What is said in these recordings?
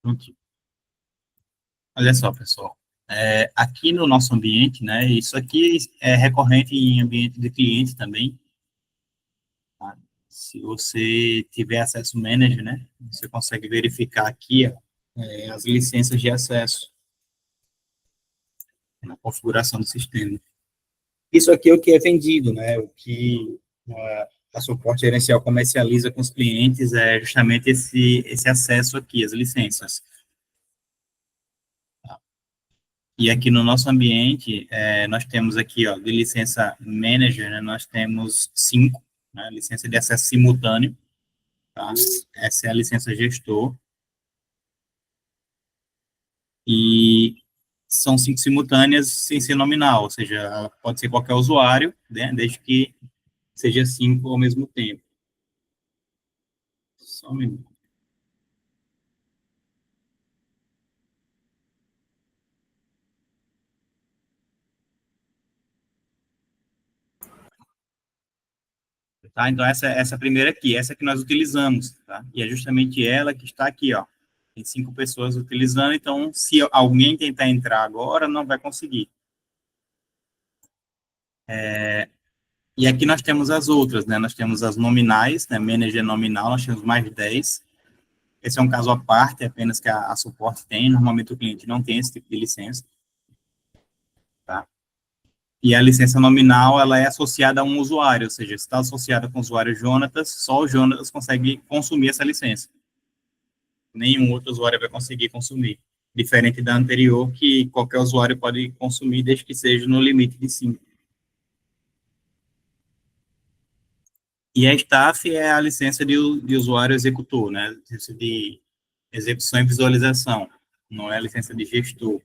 Pronto. Olha só, pessoal. Aqui no nosso ambiente, né, isso aqui é recorrente em ambiente de cliente também, tá? Se você tiver acesso manager, né, você consegue verificar aqui, ó, as licenças de acesso na configuração do sistema. Isso aqui é o que é vendido, né, o que a suporte gerencial comercializa com os clientes é justamente esse acesso aqui, as licenças. E aqui no nosso ambiente, nós temos aqui, ó, de licença manager, né, nós temos 5, né, licença de acesso simultâneo, tá? Essa é a licença gestor, e são 5 simultâneas sem ser nominal, ou seja, pode ser qualquer usuário, né, desde que seja 5 ao mesmo tempo. Só um minuto. Tá? Então, essa primeira aqui, essa que nós utilizamos, tá? E é justamente ela que está aqui, ó. Tem 5 pessoas utilizando, então, se alguém tentar entrar agora, não vai conseguir. E aqui nós temos as outras, né? Nós temos as nominais, né? Manager nominal, nós temos mais de 10. Esse é um caso à parte, apenas que a suporte tem. Normalmente o cliente não tem esse tipo de licença, tá? E a licença nominal, ela é associada a um usuário, ou seja, se está associada com o usuário Jonatas, só o Jonatas consegue consumir essa licença. Nenhum outro usuário vai conseguir consumir. Diferente da anterior, que qualquer usuário pode consumir, desde que seja no limite de 5. E a staff é a licença de usuário executor, né? Licença de execução e visualização, não é a licença de gestor.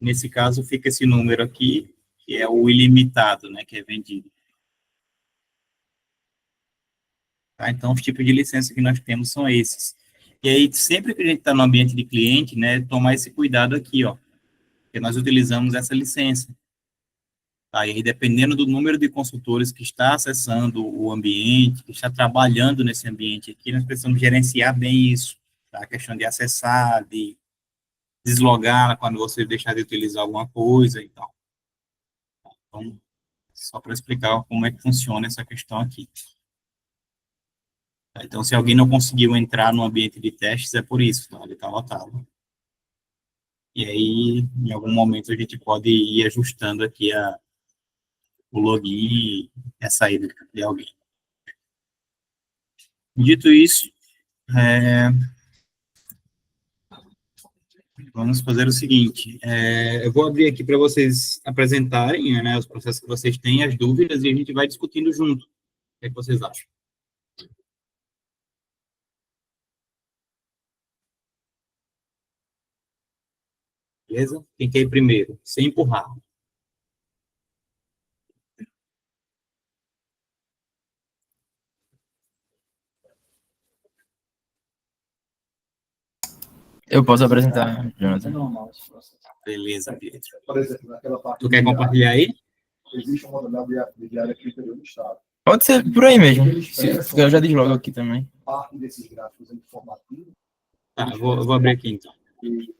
Nesse caso, fica esse número aqui, que é o ilimitado, né, que é vendido. Tá? Então, os tipos de licença que nós temos são esses. E aí, sempre que a gente está no ambiente de cliente, né, tomar esse cuidado aqui, ó, que nós utilizamos essa licença. Tá? E aí, dependendo do número de consultores que está acessando o ambiente, que está trabalhando nesse ambiente aqui, nós precisamos gerenciar bem isso. Tá? A questão de acessar, de deslogar quando você deixar de utilizar alguma coisa e tal. Então, só para explicar como é que funciona essa questão aqui. Tá? Então, se alguém não conseguiu entrar no ambiente de testes, é por isso, tá? Ele está lotado. E aí, em algum momento, a gente pode ir ajustando aqui o login e a saída de alguém. Dito isso, é, vamos fazer o seguinte, eu vou abrir aqui para vocês apresentarem, né, os processos que vocês têm, as dúvidas, e a gente vai discutindo junto. O que é que vocês acham? Beleza? Quem quer ir primeiro? Sem empurrar. Eu posso apresentar, Jonathan. Beleza, Pietro. Tu quer compartilhar aí? Pode ser por aí mesmo. Eu já deslogo aqui também. Tá, eu vou abrir aqui então. Beleza.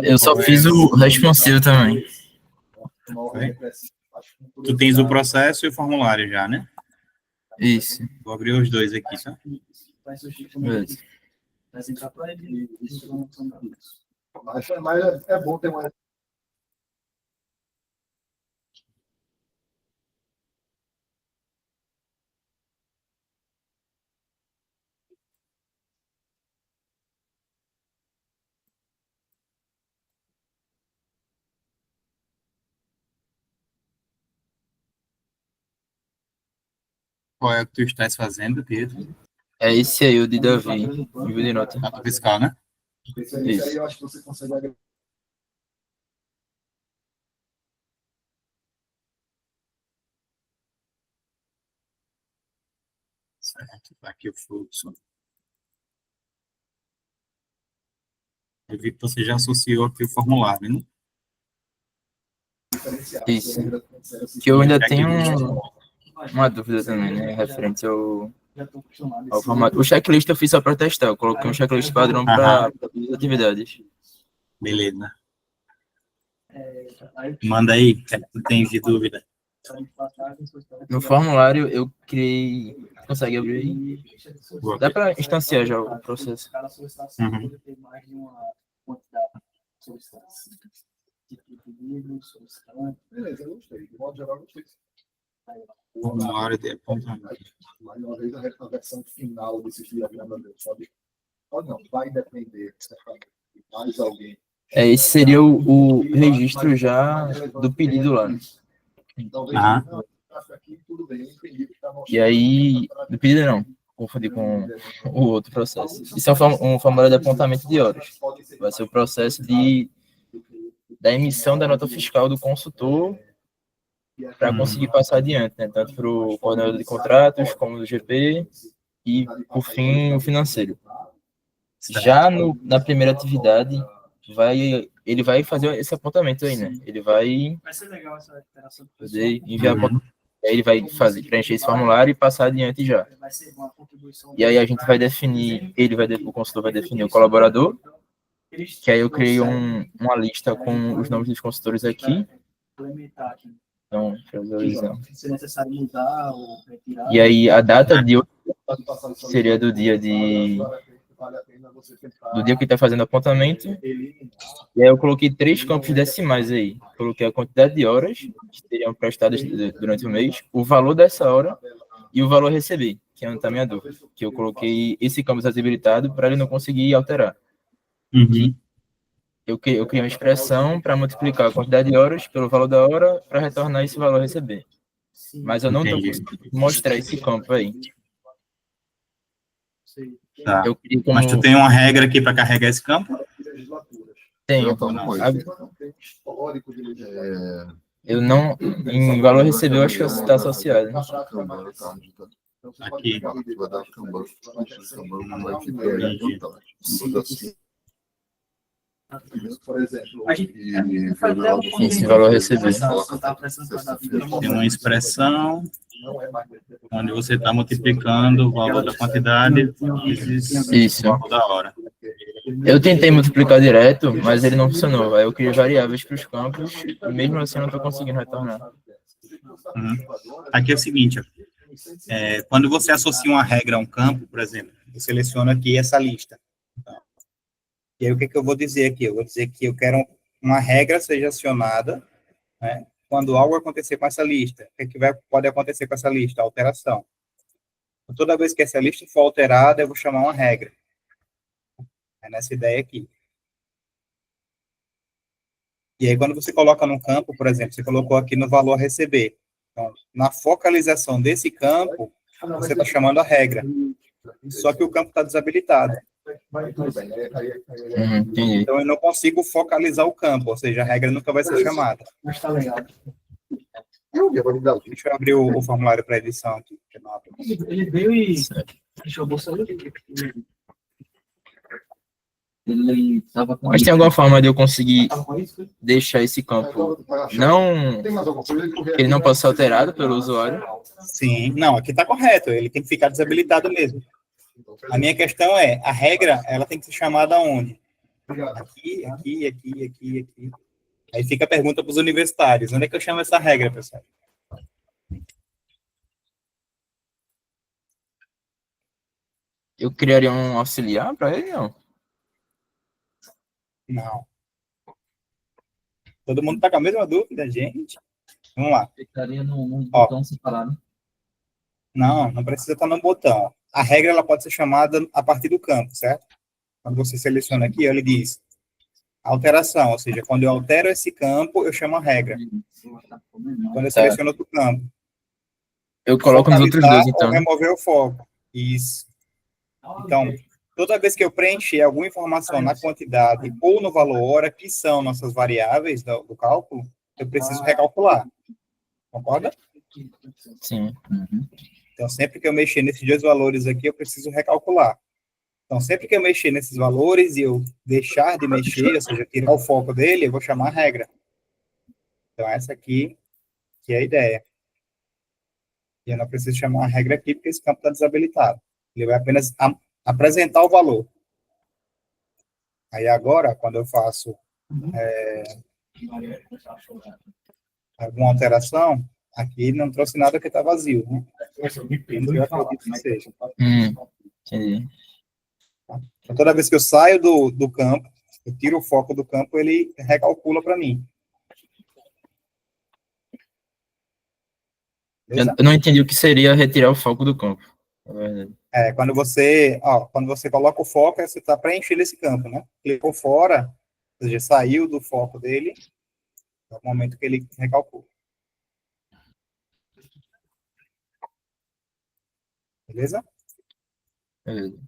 Eu só fiz o responsivo também. Vai. Tu tens o processo e o formulário já, né? Isso. Vou abrir os dois aqui, tá? Beleza. Qual é o que tu estás fazendo, Pedro? É esse aí, o de Davi. Nível de nota. Nota fiscal, né? Isso. Certo, tá aqui o fluxo. Eu vi que você já associou aqui o formulário, né? Isso. Que eu ainda tenho uma dúvida também, né? Referente ao formato. O checklist eu fiz só para testar. Eu coloquei um checklist padrão para todas as atividades. Beleza. Manda aí, o que tu tens de dúvida? No formulário eu criei. Consegue abrir aí? Dá para instanciar já o processo. Formulário de apontamento. Mais uma vez, a versão final desse diagrama, sabe? Pode não, vai depender de mais alguém. Esse seria o registro já do pedido lá. E aí, do pedido não, confundi com o outro processo. Isso é um formulário de apontamento de horas. Vai ser o processo da emissão da nota fiscal do consultor para conseguir passar adiante, né? Tanto para o coordenador de contratos, como do GP e, por fim, o financeiro. Já na primeira atividade, ele vai fazer esse apontamento aí, né? Ele vai fazer, enviar apontamento. Aí ele vai preencher esse formulário e passar adiante já. E aí a gente vai definir, o consultor vai definir o colaborador, que aí eu criei uma lista com os nomes dos consultores aqui. Então, e aí a data de hoje seria do dia que está fazendo apontamento. E aí eu coloquei 3 campos decimais aí. Coloquei a quantidade de horas que seriam prestadas durante o mês, o valor dessa hora e o valor a receber, que é onde está a minha dúvida. Que eu coloquei esse campo desabilitado para ele não conseguir alterar. Eu criei uma expressão para multiplicar a quantidade de horas pelo valor da hora para retornar esse valor a receber. Mas eu não estou conseguindo mostrar esse campo aí. Tá. Mas tu tem uma regra aqui para carregar esse campo? Tenho. Eu não. Em valor recebeu, acho que está associado. Aqui. Por exemplo, Esse valor recebido. Tem uma expressão onde você está multiplicando o valor da quantidade vezes o valor da hora. Eu tentei multiplicar direto, mas ele não funcionou. Aí eu criei variáveis para os campos e mesmo assim eu não estou conseguindo retornar. Aqui é o seguinte, quando você associa uma regra a um campo, por exemplo, eu seleciono aqui essa lista. E aí o que eu vou dizer aqui? Eu vou dizer que eu quero uma regra seja acionada, né, quando algo acontecer com essa lista. O que pode acontecer com essa lista? Alteração. Então, toda vez que essa lista for alterada, eu vou chamar uma regra. É nessa ideia aqui. E aí, quando você coloca num campo, por exemplo, você colocou aqui no valor a receber. Então, na focalização desse campo, você está chamando a regra. Só que o campo está desabilitado. Então, eu não consigo focalizar o campo, ou seja, a regra nunca vai ser chamada. Deixa eu abrir o formulário para edição aqui. Ele veio e deixou a bolsa ali. Mas tem alguma forma de eu conseguir deixar esse campo ele não possa ser alterado pelo usuário? Sim, não, aqui está correto, ele tem que ficar desabilitado mesmo. A minha questão é, a regra, ela tem que ser chamada aonde? Aqui, aqui, aqui, aqui, aqui. Aí fica a pergunta para os universitários, onde é que eu chamo essa regra, pessoal? Eu criaria um auxiliar para ele, não? Não. Todo mundo está com a mesma dúvida, gente? Vamos lá. Ficaria num botão separado. Não precisa estar no botão. A regra ela pode ser chamada a partir do campo, certo? Quando você seleciona aqui, ele diz alteração, ou seja, quando eu altero esse campo, eu chamo a regra. Quando eu seleciono outro campo. Eu coloco nos outros dois, então. Ou remover o foco. Isso. Então, toda vez que eu preencher alguma informação na quantidade ou no valor hora, que são nossas variáveis do cálculo, eu preciso recalcular. Concorda? Sim. Então, sempre que eu mexer nesses dois valores aqui, eu preciso recalcular. Então, sempre que eu mexer nesses valores e eu deixar de mexer, ou seja, tirar o foco dele, eu vou chamar a regra. Então, essa aqui que é a ideia. E eu não preciso chamar uma regra aqui, porque esse campo está desabilitado. Ele vai apenas apresentar o valor. Aí agora, quando eu faço alguma alteração, aqui não trouxe nada que está vazio, né? Eu acredito que seja. Entendi. Então, toda vez que eu saio do campo, eu tiro o foco do campo, ele recalcula para mim. Beleza? Eu não entendi o que seria retirar o foco do campo. Na verdade. Quando você coloca o foco, você está preenchendo esse campo, né? Clicou fora, ou seja, saiu do foco dele, é o momento que ele recalcula. Beleza? Beleza.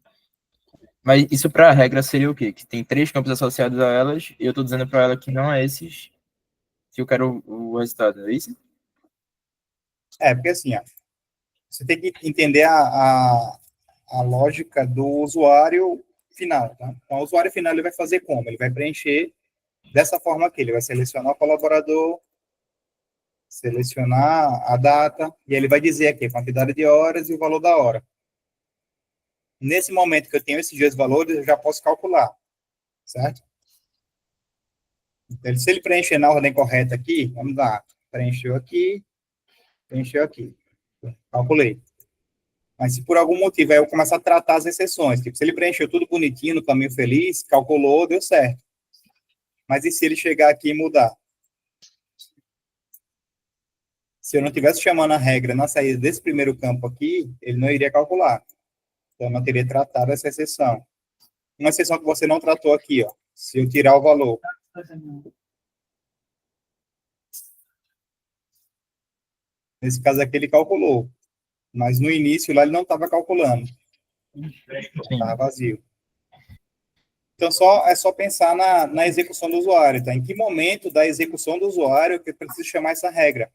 Mas isso para a regra seria o quê? Que tem 3 campos associados a elas e eu estou dizendo para ela que não é esses que eu quero o resultado, é isso? Porque assim, ó, você tem que entender a lógica do usuário final, tá? Então, o usuário final, ele vai fazer como? Ele vai preencher dessa forma aqui, ele vai selecionar o colaborador, selecionar a data, e ele vai dizer aqui a quantidade de horas e o valor da hora. Nesse momento que eu tenho esses dois valores, eu já posso calcular, certo? Então, se ele preencher na ordem correta aqui, vamos lá, preencheu aqui, calculei. Mas se por algum motivo aí eu começar a tratar as exceções, tipo, se ele preencheu tudo bonitinho no caminho feliz, calculou, deu certo. Mas e se ele chegar aqui e mudar? Se eu não estivesse chamando a regra na saída desse primeiro campo aqui, ele não iria calcular. Então, eu não teria tratado essa exceção. Uma exceção que você não tratou aqui, ó. Se eu tirar o valor. Nesse caso aqui, ele calculou. Mas no início, lá, ele não estava calculando. Estava vazio. Então, é só pensar na execução do usuário, tá? Em que momento da execução do usuário que eu preciso chamar essa regra?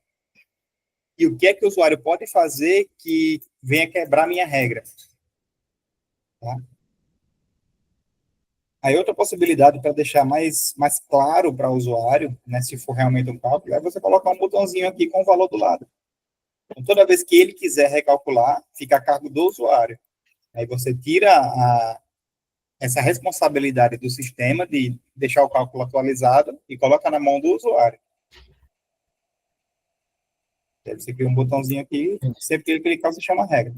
E o que é que o usuário pode fazer que venha quebrar minha regra? Tá? Aí, outra possibilidade para deixar mais claro para o usuário, né, se for realmente um cálculo, é você colocar um botãozinho aqui com o valor do lado. Então, toda vez que ele quiser recalcular, fica a cargo do usuário. Aí você tira essa responsabilidade do sistema de deixar o cálculo atualizado e coloca na mão do usuário. Aí você cria um botãozinho aqui, sempre que ele clicar, você chama a regra.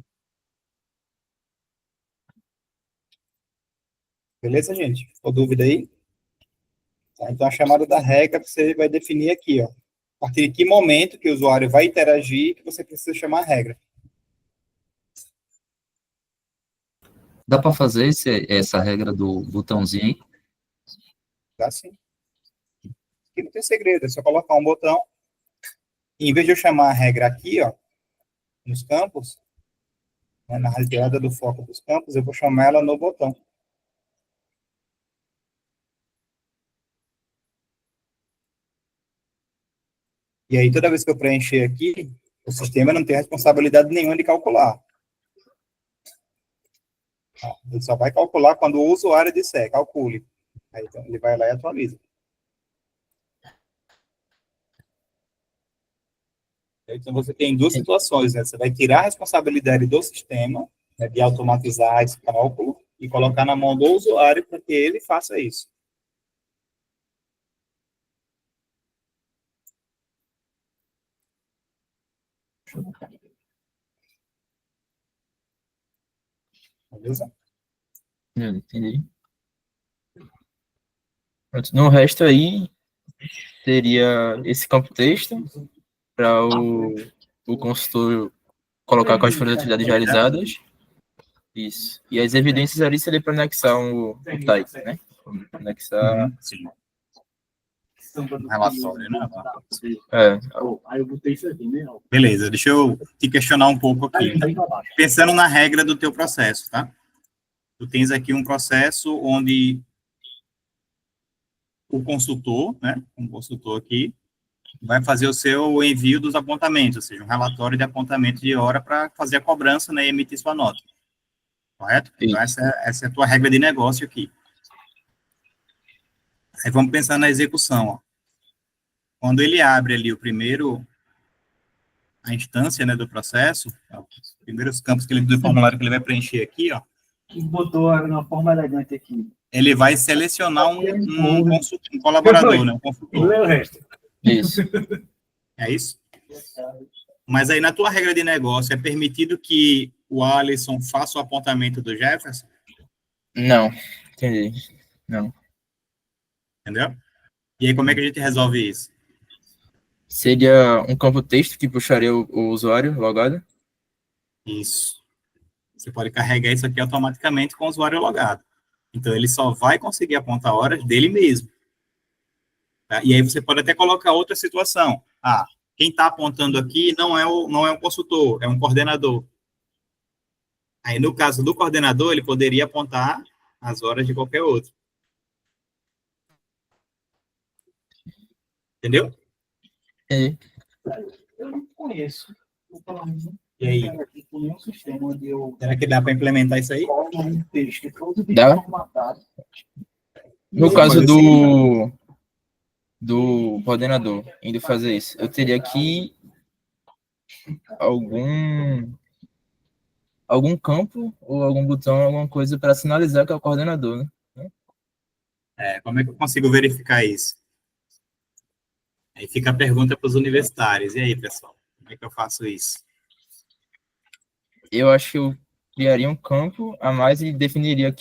Beleza, gente? Ficou dúvida aí? Tá, então, a chamada da regra você vai definir aqui, ó. A partir de que momento que o usuário vai interagir que você precisa chamar a regra. Dá para fazer essa regra do botãozinho aí? Dá sim. Aqui não tem segredo, é só colocar um botão. E, em vez de eu chamar a regra aqui, ó, nos campos, né, na retirada do foco dos campos, eu vou chamar ela no botão. E aí, toda vez que eu preencher aqui, o sistema não tem responsabilidade nenhuma de calcular. Ele só vai calcular quando o usuário disser, calcule. Aí, então, ele vai lá e atualiza. Então, você tem duas situações, né? Você vai tirar a responsabilidade do sistema, né, de automatizar esse cálculo, e colocar na mão do usuário para que ele faça isso. Beleza? Entendi. Pronto. No resto aí, seria esse campo texto, para o consultor colocar quais foram as atividades realizadas. Isso. E as evidências ali seria para anexar o type, né? Anexar. Sim. Um relatório, né? Aí eu botei isso aqui, né? Beleza, deixa eu te questionar um pouco aqui. Pensando na regra do teu processo, tá? Tu tens aqui um processo onde o consultor, né? Um consultor aqui, vai fazer o seu envio dos apontamentos, ou seja, um relatório de apontamento de hora para fazer a cobrança, né, e emitir sua nota. Correto? Então, essa é a tua regra de negócio aqui. Aí vamos pensar na execução, ó. quando ele abre ali a instância, né, do processo, os primeiros campos do formulário que ele vai preencher aqui, ó, Botou na forma elegante aqui. ele vai selecionar um colaborador, né, um consultor. Lê o resto. Isso. É isso? Mas aí na tua regra de negócio é permitido que o Alisson faça o apontamento do Jefferson? Não. Entendi. Não. Entendeu? E aí como é que a gente resolve isso? Seria um campo texto que puxaria o usuário logado? Isso. Você pode carregar isso aqui automaticamente com o usuário logado. Então, ele só vai conseguir apontar horas dele mesmo. Tá? E aí você pode até colocar outra situação. Quem está apontando aqui não é um consultor, é um coordenador. Aí, no caso do coordenador, ele poderia apontar as horas de qualquer outro. Entendeu? É. Eu não conheço. E aí? Será que dá para implementar isso aí? Dá? No caso do coordenador indo fazer isso, eu teria que algum campo ou algum botão, alguma coisa para sinalizar que é o coordenador, né? Como é que eu consigo verificar isso? Aí fica a pergunta para os universitários. E aí, pessoal? Como é que eu faço isso? Eu acho que eu criaria um campo a mais e definiria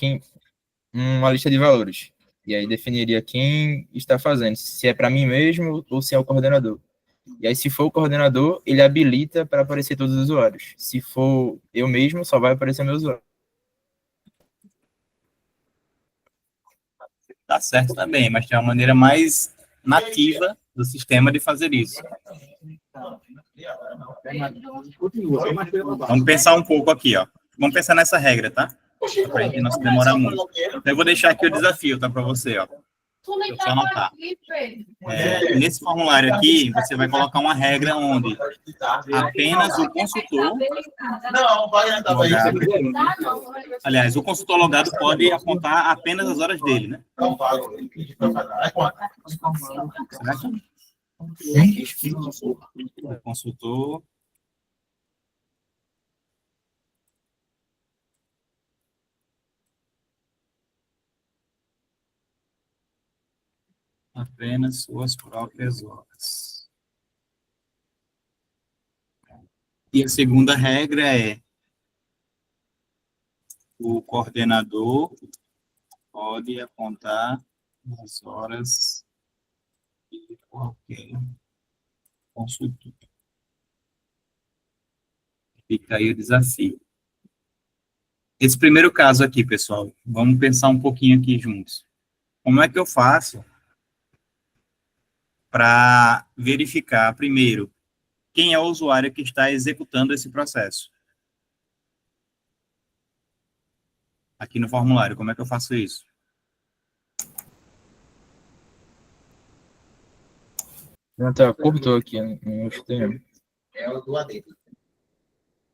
uma lista de valores. E aí definiria quem está fazendo, se é para mim mesmo ou se é o coordenador. E aí, se for o coordenador, ele habilita para aparecer todos os usuários. Se for eu mesmo, só vai aparecer meu usuário. Tá certo também, mas tem uma maneira mais nativa do sistema de fazer isso. Vamos pensar um pouco aqui, ó. Vamos pensar nessa regra, tá? Para a gente não se demorar muito. Então, eu vou deixar aqui o desafio, tá, para você, ó. Deixa eu só anotar. Nesse formulário aqui, você vai colocar uma regra onde apenas o consultor logado, aliás, o consultor logado pode apontar apenas as horas dele, né? Certo? O consultor apenas suas próprias horas. E a segunda regra é o coordenador pode apontar as horas de qualquer consultor. Fica aí o desafio. Esse primeiro caso aqui, pessoal, vamos pensar um pouquinho aqui juntos. Como é que eu faço para verificar, primeiro, quem é o usuário que está executando esse processo? Aqui no formulário, como é que eu faço isso? Não, tá, cortou aqui, não escutei.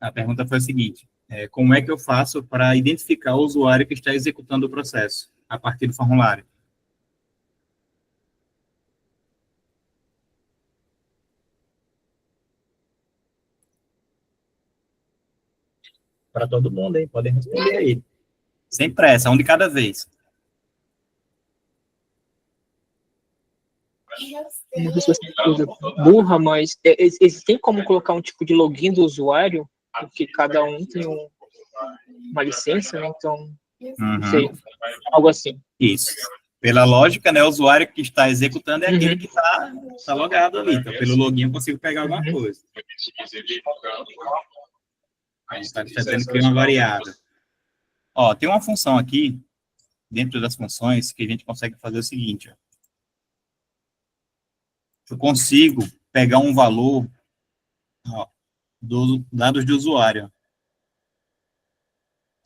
A pergunta foi a seguinte, como é que eu faço para identificar o usuário que está executando o processo a partir do formulário? Para todo mundo, hein? Podem responder aí. Sem pressa, um de cada vez. Não sei se você coisa burra, mas tem como colocar um tipo de login do usuário, porque cada um tem uma licença, né? Então, não sei, algo assim. Isso. Pela lógica, né, o usuário que está executando é aquele que está logado ali. Então, pelo login eu consigo pegar alguma coisa. A gente está dizendo que é uma variável. Ó, tem uma função aqui, dentro das funções, que a gente consegue fazer o seguinte, ó. Eu consigo pegar um valor, ó, dos dados de usuário.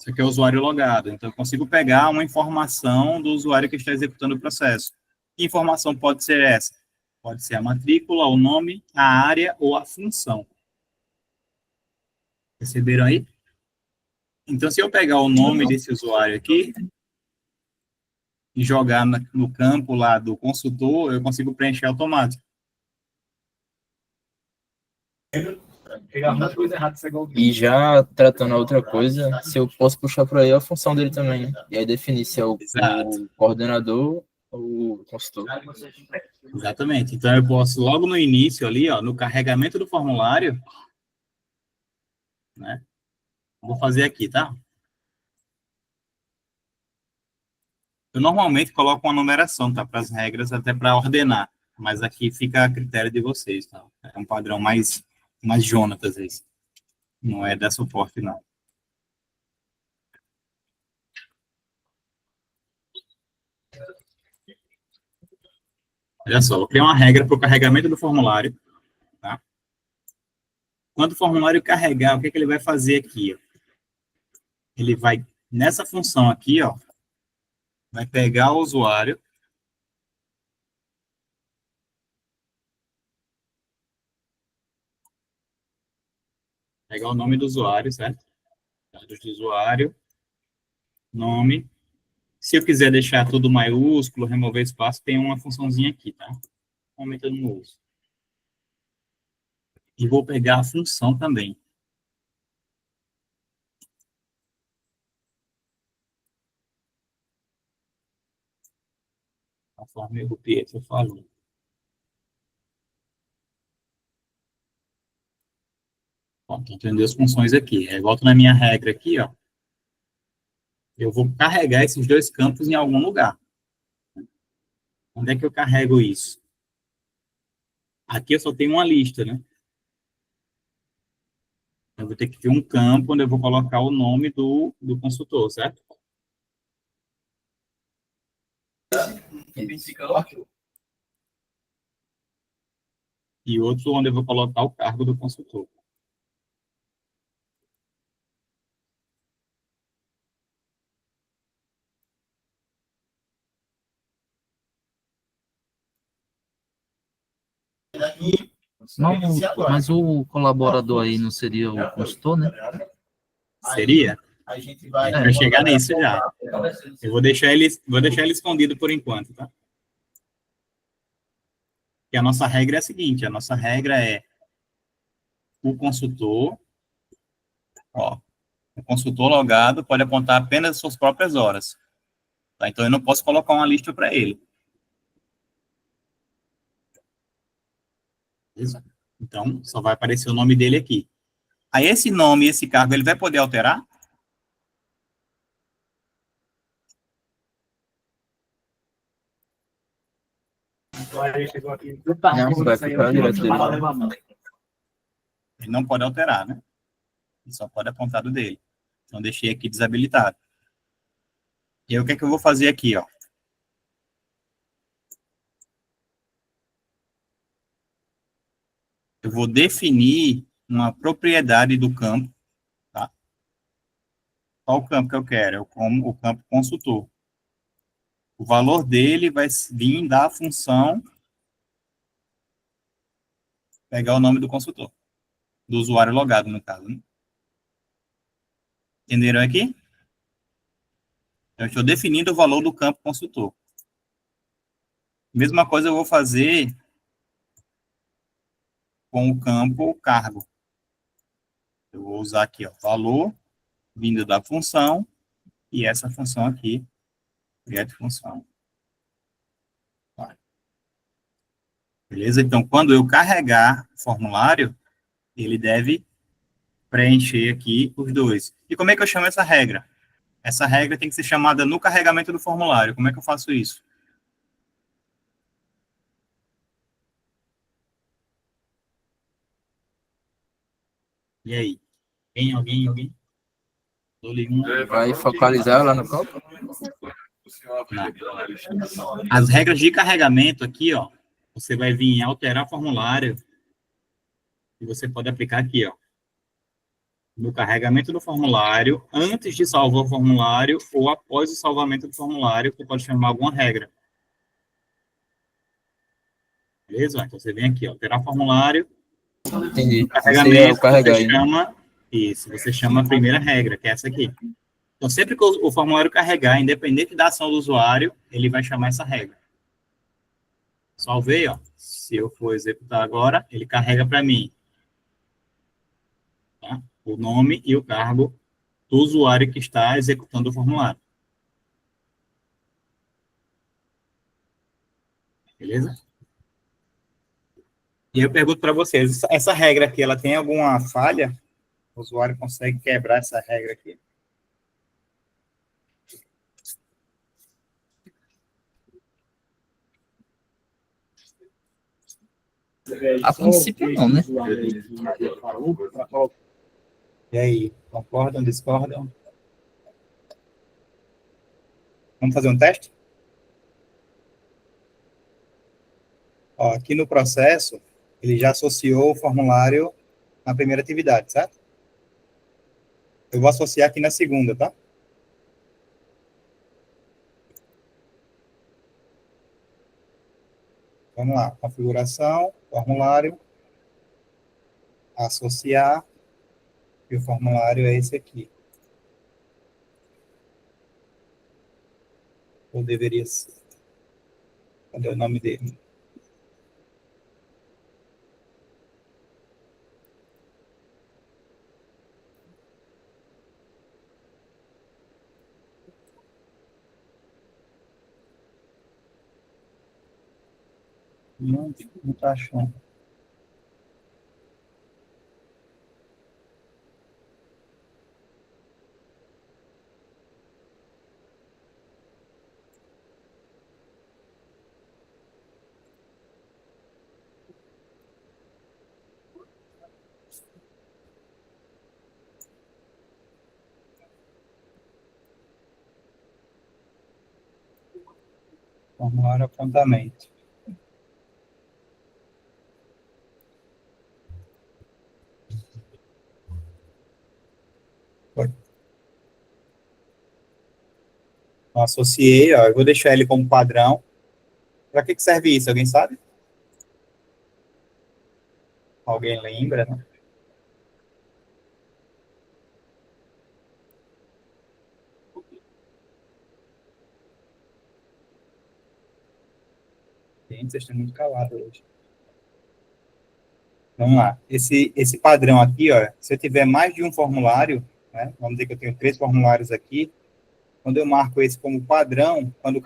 Isso aqui é o usuário logado. Então, eu consigo pegar uma informação do usuário que está executando o processo. Que informação pode ser essa? Pode ser a matrícula, o nome, a área ou a função. Perceberam aí? Então, se eu pegar o nome desse usuário aqui e jogar no campo lá do consultor, eu consigo preencher automático. Pegar muita coisa errada, você igual. E já tratando a outra coisa, se eu posso puxar por aí a função dele também, né? E aí definir se é o Exato. coordenador ou o consultor. Exatamente. Então, eu posso, logo no início ali, ó, no carregamento do formulário, né? Vou fazer aqui, tá? Eu normalmente coloco uma numeração, tá? Para as regras, até para ordenar. Mas aqui fica a critério de vocês, tá? É um padrão mais Jonatas, esse. Não é da suporte, não. Olha só, eu criei uma regra para o carregamento do formulário, tá? Quando o formulário carregar, o que ele vai fazer aqui? Ó? Ele vai, nessa função aqui, ó, vai pegar o usuário, pegar o nome do usuário, certo? Dados do usuário, nome. Se eu quiser deixar tudo maiúsculo, remover espaço, tem uma funçãozinha aqui, tá? Aumentando no uso. E vou pegar a função também. Conforme o Pietro falou. Bom, então, tem duas funções aqui. Aí, volto na minha regra aqui, ó. Eu vou carregar esses dois campos em algum lugar. Onde é que eu carrego isso? Aqui eu só tenho uma lista, né? Eu vou ter que ter um campo onde eu vou colocar o nome do consultor, certo? E outro onde eu vou colocar o cargo do consultor. Não, mas o colaborador aí não seria o consultor, né? Seria? A gente vai chegar nisso já. Eu vou deixar ele escondido por enquanto, tá? Porque a nossa regra é a seguinte, a nossa regra é o consultor, ó, o consultor logado pode apontar apenas as suas próprias horas. Tá? Então, eu não posso colocar uma lista para ele. Beleza? Então, só vai aparecer o nome dele aqui. Aí, esse nome e esse cargo, ele vai poder alterar? Não, vai ficar direto dele. Ele não pode alterar, né? Ele só pode apontar do dele. Então, deixei aqui desabilitado. E aí, o que é que eu vou fazer aqui, ó? Eu vou definir uma propriedade do campo, tá? Qual o campo que eu quero? O campo consultor. O valor dele vai vir da função pegar o nome do consultor, do usuário logado, no caso, né? Entenderam aqui? Eu estou definindo o valor do campo consultor. Mesma coisa eu vou fazer com o campo cargo. Eu vou usar aqui, ó, valor vindo da função e essa função aqui, get função. Tá. Beleza? Então, quando eu carregar o formulário, ele deve preencher aqui os dois. E como é que eu chamo essa regra? Essa regra tem que ser chamada no carregamento do formulário. Como é que eu faço isso? E aí? Alguém? Vai focalizar lá no campo? Não. As regras de carregamento aqui, ó, você vai vir em alterar formulário e você pode aplicar aqui, ó, no carregamento do formulário, antes de salvar o formulário ou após o salvamento do formulário, você pode chamar alguma regra. Beleza? Então, você vem aqui, ó, alterar formulário. Entendi. No carregamento, Carregar você aí, né? chama... Isso, você chama a primeira regra, que é essa aqui. Então, sempre que o formulário carregar, independente da ação do usuário, ele vai chamar essa regra. Salvei, ó. Se eu for executar agora, ele carrega para mim. o nome e o cargo do usuário que está executando o formulário. Beleza? E eu pergunto para vocês, essa regra aqui, ela tem alguma falha? O usuário consegue quebrar essa regra aqui? A princípio não, né? E aí, concordam, discordam? Vamos fazer um teste? Ó, aqui no processo, ele já associou o formulário na primeira atividade, certo? Eu vou associar aqui na segunda, tá? Vamos lá, configuração, formulário, associar, e o formulário é esse aqui. Ou deveria ser. Cadê o nome dele? Não tá achando. Formulário apontamento. Foi. Então, associei, ó, eu vou deixar ele como padrão. Para que serve isso? Alguém sabe? Alguém lembra, né? Gente, vocês estão muito calados hoje. Vamos lá. Esse padrão aqui, ó, se eu tiver mais de um formulário, né, vamos dizer que eu tenho 3 formulários aqui, quando eu marco esse como padrão, quando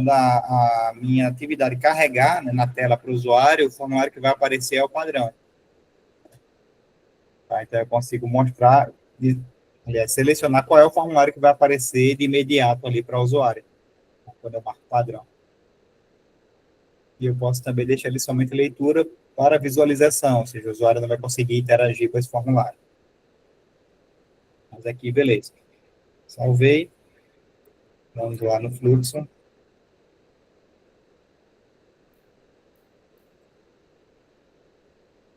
a minha atividade carregar, né, na tela para o usuário, o formulário que vai aparecer é o padrão. Tá? Então, eu consigo mostrar, selecionar qual é o formulário que vai aparecer de imediato ali para o usuário, quando eu marco padrão. E eu posso também deixar ele somente leitura para visualização, ou seja, o usuário não vai conseguir interagir com esse formulário. Mas aqui, beleza. Salvei. Vamos lá no fluxo.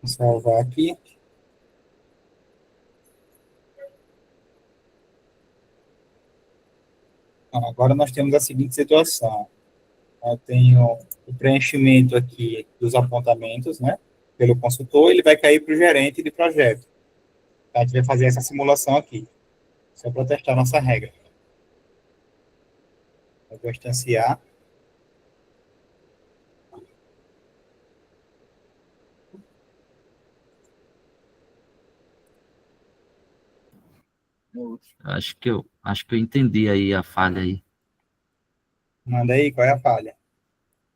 Vou salvar aqui. Agora nós temos a seguinte situação. Eu tenho o preenchimento aqui dos apontamentos, né? Pelo consultor, ele vai cair para o gerente de projeto. A gente vai fazer essa simulação aqui, só para testar nossa regra. Eu vou instanciar. Acho que eu entendi aí a falha aí. Manda aí, qual é a falha?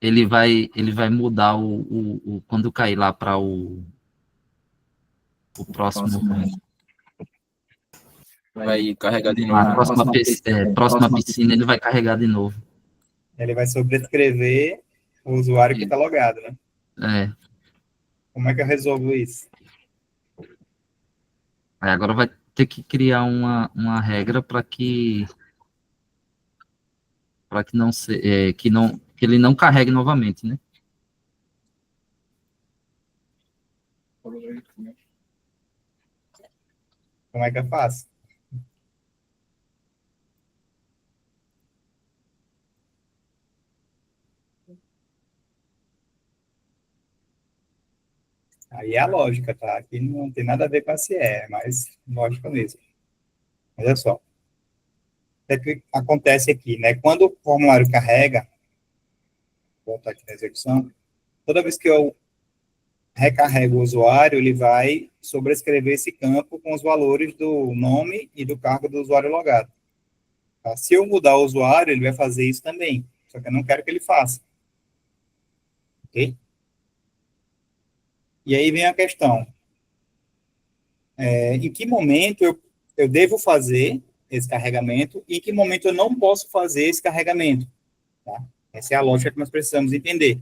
Ele vai mudar quando cair lá para o próximo. Vai carregar de novo. A próxima piscina, ele vai carregar de novo. Ele vai sobrescrever o usuário que está logado, né? É. Como é que eu resolvo isso? Aí agora vai ter que criar uma regra para que não que ele não carregue novamente, né? Como é que eu faço? Aí é a lógica, tá? Aqui não tem nada a ver com a CE, é mais lógica mesmo. Olha só. O que acontece aqui, né? Quando o formulário carrega, vou voltar aqui na execução, toda vez que eu recarrego o usuário, ele vai sobrescrever esse campo com os valores do nome e do cargo do usuário logado. Tá? Se eu mudar o usuário, ele vai fazer isso também, só que eu não quero que ele faça. Ok? E aí vem a questão. Em que momento eu devo fazer esse carregamento e em que momento eu não posso fazer esse carregamento? Tá? Essa é a lógica que nós precisamos entender.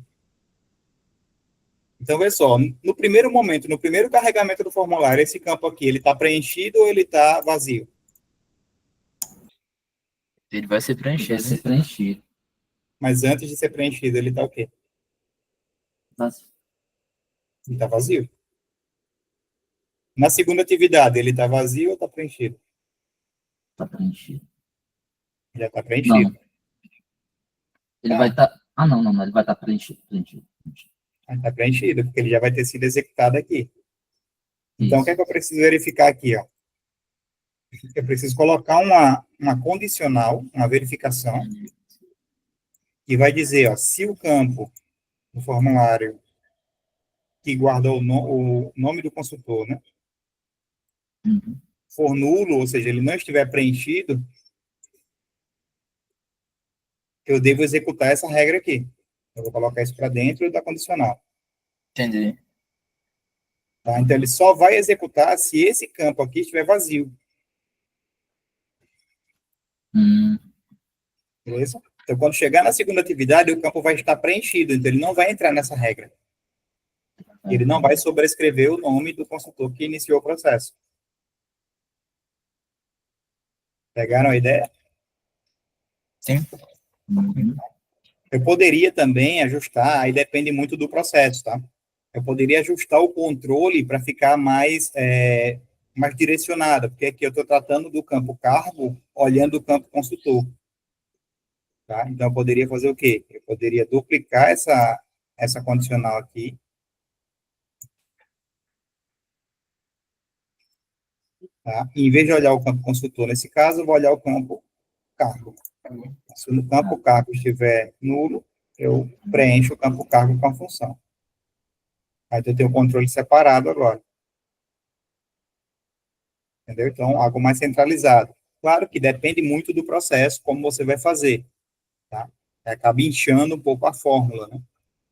Então, vê só, no primeiro momento, no primeiro carregamento do formulário, esse campo aqui, ele está preenchido ou ele está vazio? Ele vai ser Vai preenchido. ser preenchido. Mas antes de ser preenchido, ele está o quê? Mas Ele está vazio. Na segunda atividade, ele está vazio ou está preenchido? tá preenchido. Já está Não, preenchido. ele Tá. vai estar... Ah, não, ele vai estar preenchido. Está preenchido, porque ele já vai ter sido executado aqui. Então, o que é que eu preciso verificar aqui? Ó? Eu preciso colocar uma condicional, uma verificação, que vai dizer, ó, se o campo do formulário que guardou o nome do consultor, né, Uhum. for nulo, ou seja, ele não estiver preenchido, eu devo executar essa regra aqui. Eu vou colocar isso para dentro da condicional. Entendi. Tá? Então, ele só vai executar se esse campo aqui estiver vazio. Beleza? Então, quando chegar na segunda atividade, o campo vai estar preenchido, então ele não vai entrar nessa regra. Ele não vai sobrescrever o nome do consultor que iniciou o processo. Pegaram a ideia? Sim. Uhum. Eu poderia também ajustar, aí depende muito do processo, tá? Eu poderia ajustar o controle para ficar mais direcionado, porque aqui eu estou tratando do campo cargo, olhando o campo consultor. Tá? Então, eu poderia fazer o quê? Eu poderia duplicar essa condicional aqui. Tá? E, em vez de olhar o campo consultor, nesse caso, eu vou olhar o campo cargo. Se no campo cargo estiver nulo, eu preencho o campo cargo com a função. Aí eu tenho o controle separado agora. Entendeu? Então, algo mais centralizado. Claro que depende muito do processo, como você vai fazer. Tá? Acaba inchando um pouco a fórmula, né?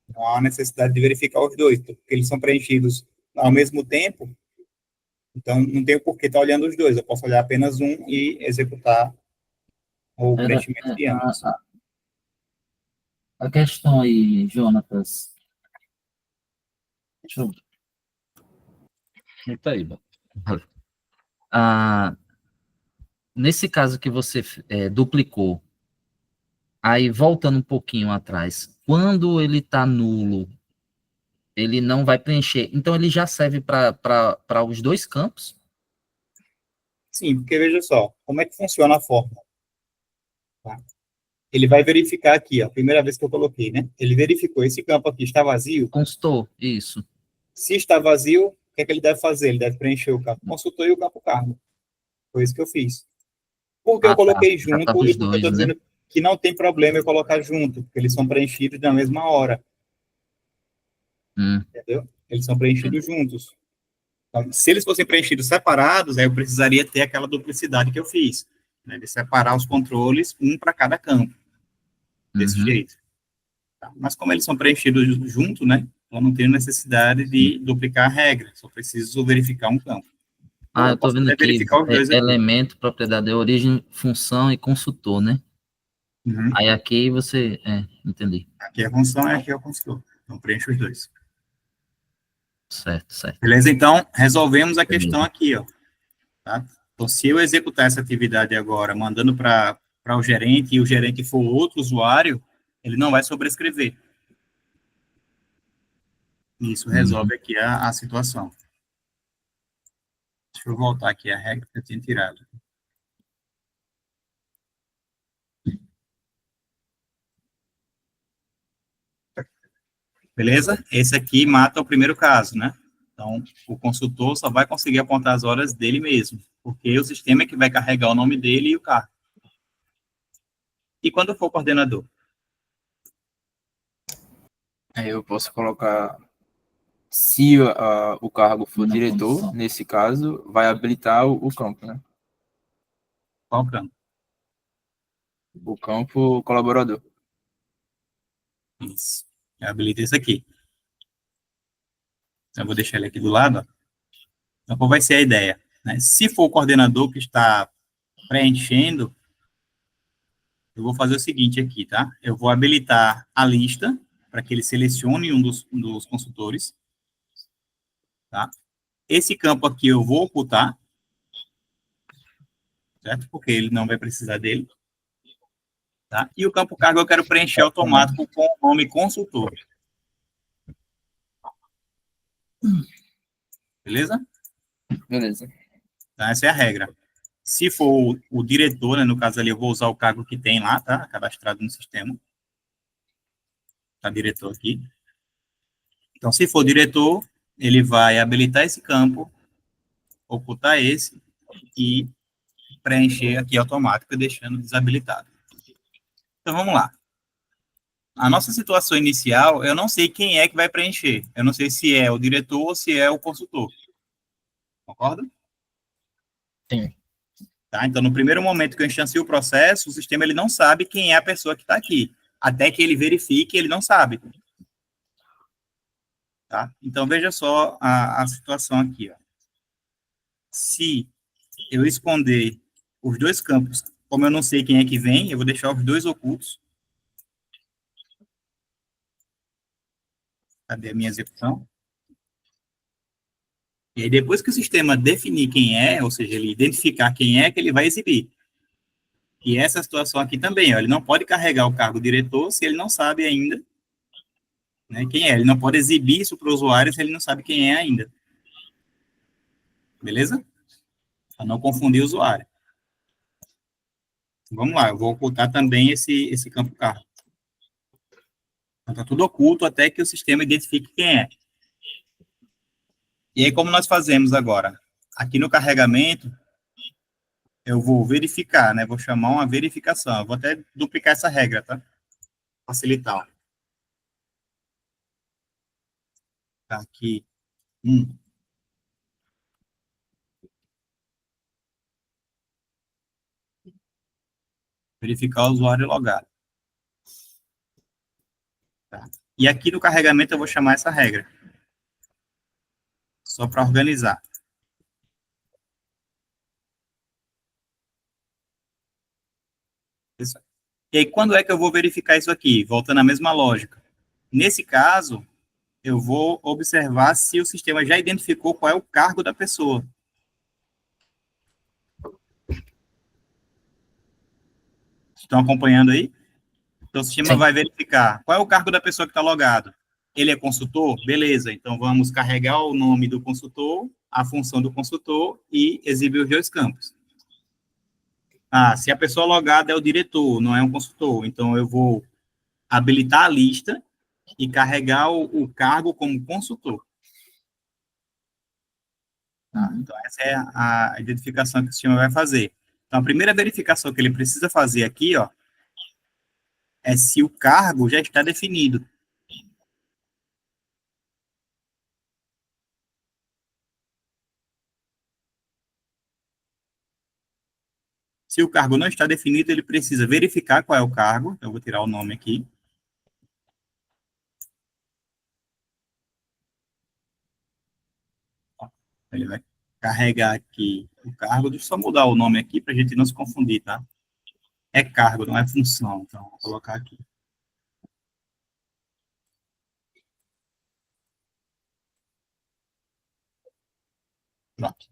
Não há necessidade de verificar os dois, porque eles são preenchidos ao mesmo tempo, então não tenho por que estar olhando os dois. Eu posso olhar apenas um e executar o preenchimento de ambos. A questão aí, Jonatas. Deixa eu... Eita aí, mano. Ah, nesse caso que você duplicou, aí voltando um pouquinho atrás, quando ele está nulo, ele não vai preencher. Então ele já serve para os dois campos? Sim, porque veja só, como é que funciona a fórmula? Tá? Ele vai verificar aqui, ó, a primeira vez que eu coloquei, né? Ele verificou, esse campo aqui está vazio. Consultor, isso. Se está vazio, o que é que ele deve fazer? Ele deve preencher o campo consultor e o campo cargo. Foi isso que eu fiz. Porque eu coloquei Já junto tava e os porque eu estou dois, né? dizendo que não tem problema eu colocar junto, porque eles são preenchidos na mesma hora. Entendeu? Eles são preenchidos juntos. Então, se eles fossem preenchidos separados, aí eu precisaria ter aquela duplicidade que eu fiz, né, de separar os controles, um para cada campo, desse jeito. Tá? Mas como eles são preenchidos junto, né, eu não tenho necessidade de duplicar a regra, só preciso verificar um campo. Ou Eu eu tô posso vendo até aqui, verificar os dois aqui. elemento, propriedade de origem, função e consultor, né? Uhum. Aí aqui você, entendi. Aqui é a função e aqui é o consultor. Então, preencho os dois. Certo. Beleza? Então, resolvemos a Beleza. questão aqui, ó. Tá? Então, se eu executar essa atividade agora, mandando para o gerente, e o gerente for outro usuário, ele não vai sobrescrever. Isso resolve aqui a situação. Deixa eu voltar aqui a regra que eu tinha tirado. Beleza? Esse aqui mata o primeiro caso, né? Então, o consultor só vai conseguir apontar as horas dele mesmo, porque o sistema é que vai carregar o nome dele e o cargo. E quando for coordenador? Aí eu posso colocar Se o cargo for diretor, nesse caso, vai habilitar o campo, né? Qual campo? O campo colaborador. Isso. Eu habilito esse aqui. Então, eu vou deixar ele aqui do lado. Ó. Então, qual vai ser a ideia? Né? Se for o coordenador que está preenchendo, eu vou fazer o seguinte aqui, tá? Eu vou habilitar a lista para que ele selecione um dos consultores, tá? Esse campo aqui eu vou ocultar, certo? Porque ele não vai precisar dele, tá? E o campo cargo eu quero preencher automático com o nome consultor. Beleza? Beleza. Então, essa é a regra. Se for o diretor, né, no caso ali, eu vou usar o cargo que tem lá, tá? Cadastrado no sistema. Tá, diretor aqui. Então, se for diretor, ele vai habilitar esse campo, ocultar esse e preencher aqui automático, deixando desabilitado. Então, vamos lá. A nossa situação inicial, eu não sei quem é que vai preencher. Eu não sei se é o diretor ou se é o consultor. Concorda? Sim. Tá? Então, no primeiro momento que eu instancio o processo, o sistema ele não sabe quem é a pessoa que está aqui. Até que ele verifique, ele não sabe. Tá? Então, veja só a situação aqui. Ó. Se eu esconder os dois campos, como eu não sei quem é que vem, eu vou deixar os dois ocultos. Cadê a minha execução? E aí, depois que o sistema definir quem é, ou seja, ele identificar quem é, que ele vai exibir. E essa situação aqui também, ó, ele não pode carregar o cargo diretor se ele não sabe ainda, né, quem é. Ele não pode exibir isso para o usuário se ele não sabe quem é ainda. Beleza? Para não confundir o usuário. Vamos lá, eu vou ocultar também esse campo cargo. Então, está tudo oculto até que o sistema identifique quem é. E aí, como nós fazemos agora? Aqui no carregamento, eu vou verificar, né? Vou chamar uma verificação. Eu vou até duplicar essa regra, tá? Facilitar. Tá aqui. Verificar o usuário logado. Tá? E aqui no carregamento eu vou chamar essa regra. Só para organizar. Isso. E aí, quando é que eu vou verificar isso aqui? Voltando à mesma lógica. Nesse caso, eu vou observar se o sistema já identificou qual é o cargo da pessoa. Estão acompanhando aí? Então, o sistema vai verificar qual é o cargo da pessoa que está logado. Ele é consultor? Beleza, então vamos carregar o nome do consultor, a função do consultor e exibir os dois campos. Ah, se a pessoa logada é o diretor, não é um consultor, então eu vou habilitar a lista e carregar o cargo como consultor. Tá? Então, essa é a identificação que o sistema vai fazer. Então, a primeira verificação que ele precisa fazer aqui, ó, é se o cargo já está definido. Se o cargo não está definido, ele precisa verificar qual é o cargo. Eu vou tirar o nome aqui. Ele vai carregar aqui o cargo. Deixa eu só mudar o nome aqui para a gente não se confundir, tá? É cargo, não é função. Então, vou colocar aqui. Pronto.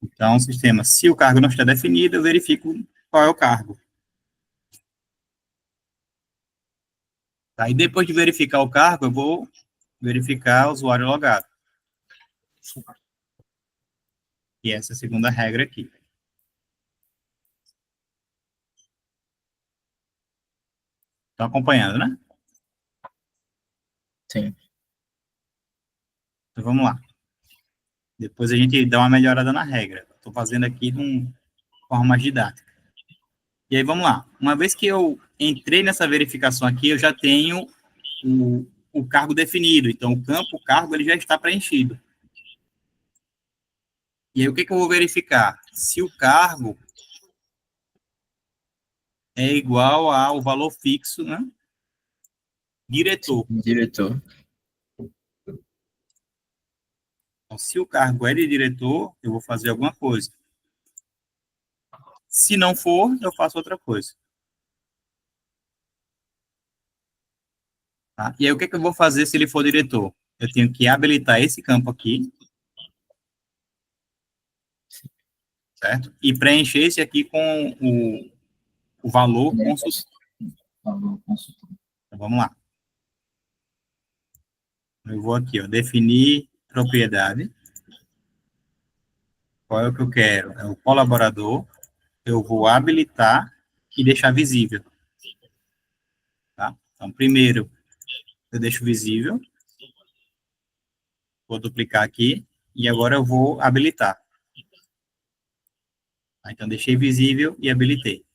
Então, o sistema, se o cargo não está definido, eu verifico qual é o cargo. Tá? E depois de verificar o cargo, eu vou verificar o usuário logado. E essa é a segunda regra aqui. Estão acompanhando, né? Sim. Então, vamos lá. Depois a gente dá uma melhorada na regra. Estou fazendo aqui de uma forma mais didática. E aí, vamos lá. Uma vez que eu entrei nessa verificação aqui, eu já tenho o o cargo definido. Então, o campo cargo ele já está preenchido. E aí, o que eu vou verificar? Se o cargo é igual ao valor fixo, né? Diretor. Diretor. Então, se o cargo é de diretor, eu vou fazer alguma coisa. Se não for, eu faço outra coisa. Tá? E aí, o que eu vou fazer se ele for diretor? Eu tenho que habilitar esse campo aqui, certo? E preencher esse aqui com o valor consultor. Então, vamos lá. Eu vou aqui, ó, definir propriedade. Qual é o que eu quero? É o colaborador. Eu vou habilitar e deixar visível. Tá? Então, primeiro, eu deixo visível. Vou duplicar aqui. E agora eu vou habilitar. Tá? Então, deixei visível e habilitei.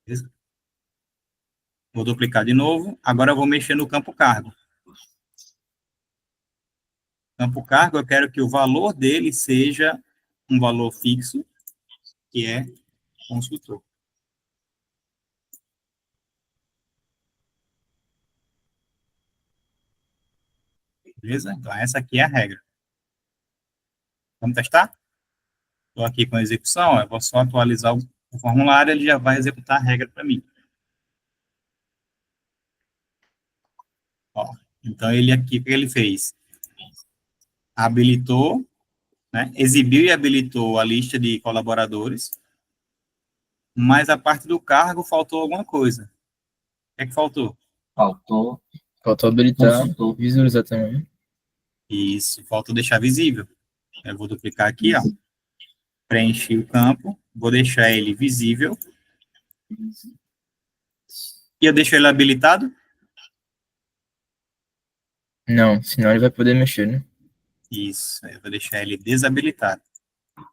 Beleza? Vou duplicar de novo. Agora eu vou mexer no campo cargo. Campo cargo, eu quero que o valor dele seja um valor fixo, que é consultor. Beleza? Então, essa aqui é a regra. Vamos testar? Estou aqui com a execução, eu vou só atualizar o formulário, ele já vai executar a regra para mim. Ó, então, ele aqui, o que ele fez? Habilitou, né, exibiu e habilitou a lista de colaboradores, mas a parte do cargo faltou alguma coisa. O que é que faltou? Faltou habilitar, visualizar também. Isso, faltou deixar visível. Eu vou duplicar aqui, ó. Preenchi o campo, vou deixar ele visível. E eu deixo ele habilitado? Não, senão ele vai poder mexer, né? Isso, eu vou deixar ele desabilitado. Vou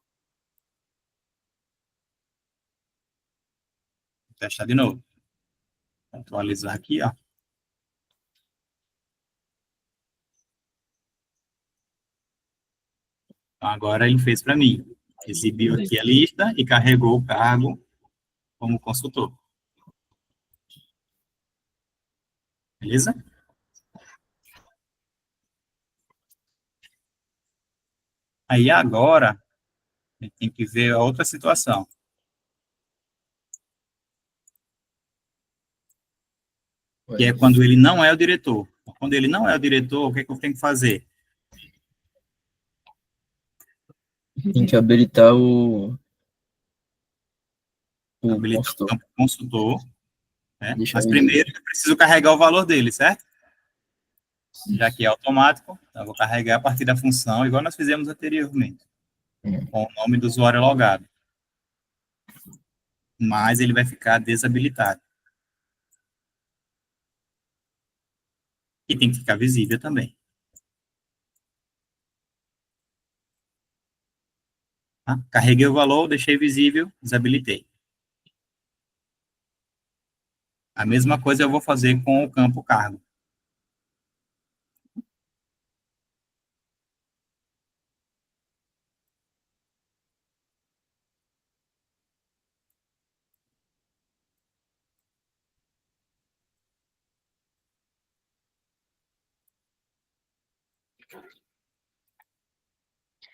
testar de novo. Vou atualizar aqui, ó. Então, agora ele fez para mim. Exibiu aqui a lista e carregou o cargo como consultor. Beleza? Aí agora, a gente tem que ver a outra situação. Que é quando ele não é o diretor. Quando ele não é o diretor, o que é que eu tenho que fazer? Tem que habilitar o Habilitar o consultor. campo consultor, né? Deixar Mas visível. primeiro eu preciso carregar o valor dele, certo? Já que é automático, então eu vou carregar a partir da função, igual nós fizemos anteriormente, com o nome do usuário logado. Mas ele vai ficar desabilitado. E tem que ficar visível também. Tá? Carreguei o valor, deixei visível, desabilitei. A mesma coisa eu vou fazer com o campo cargo.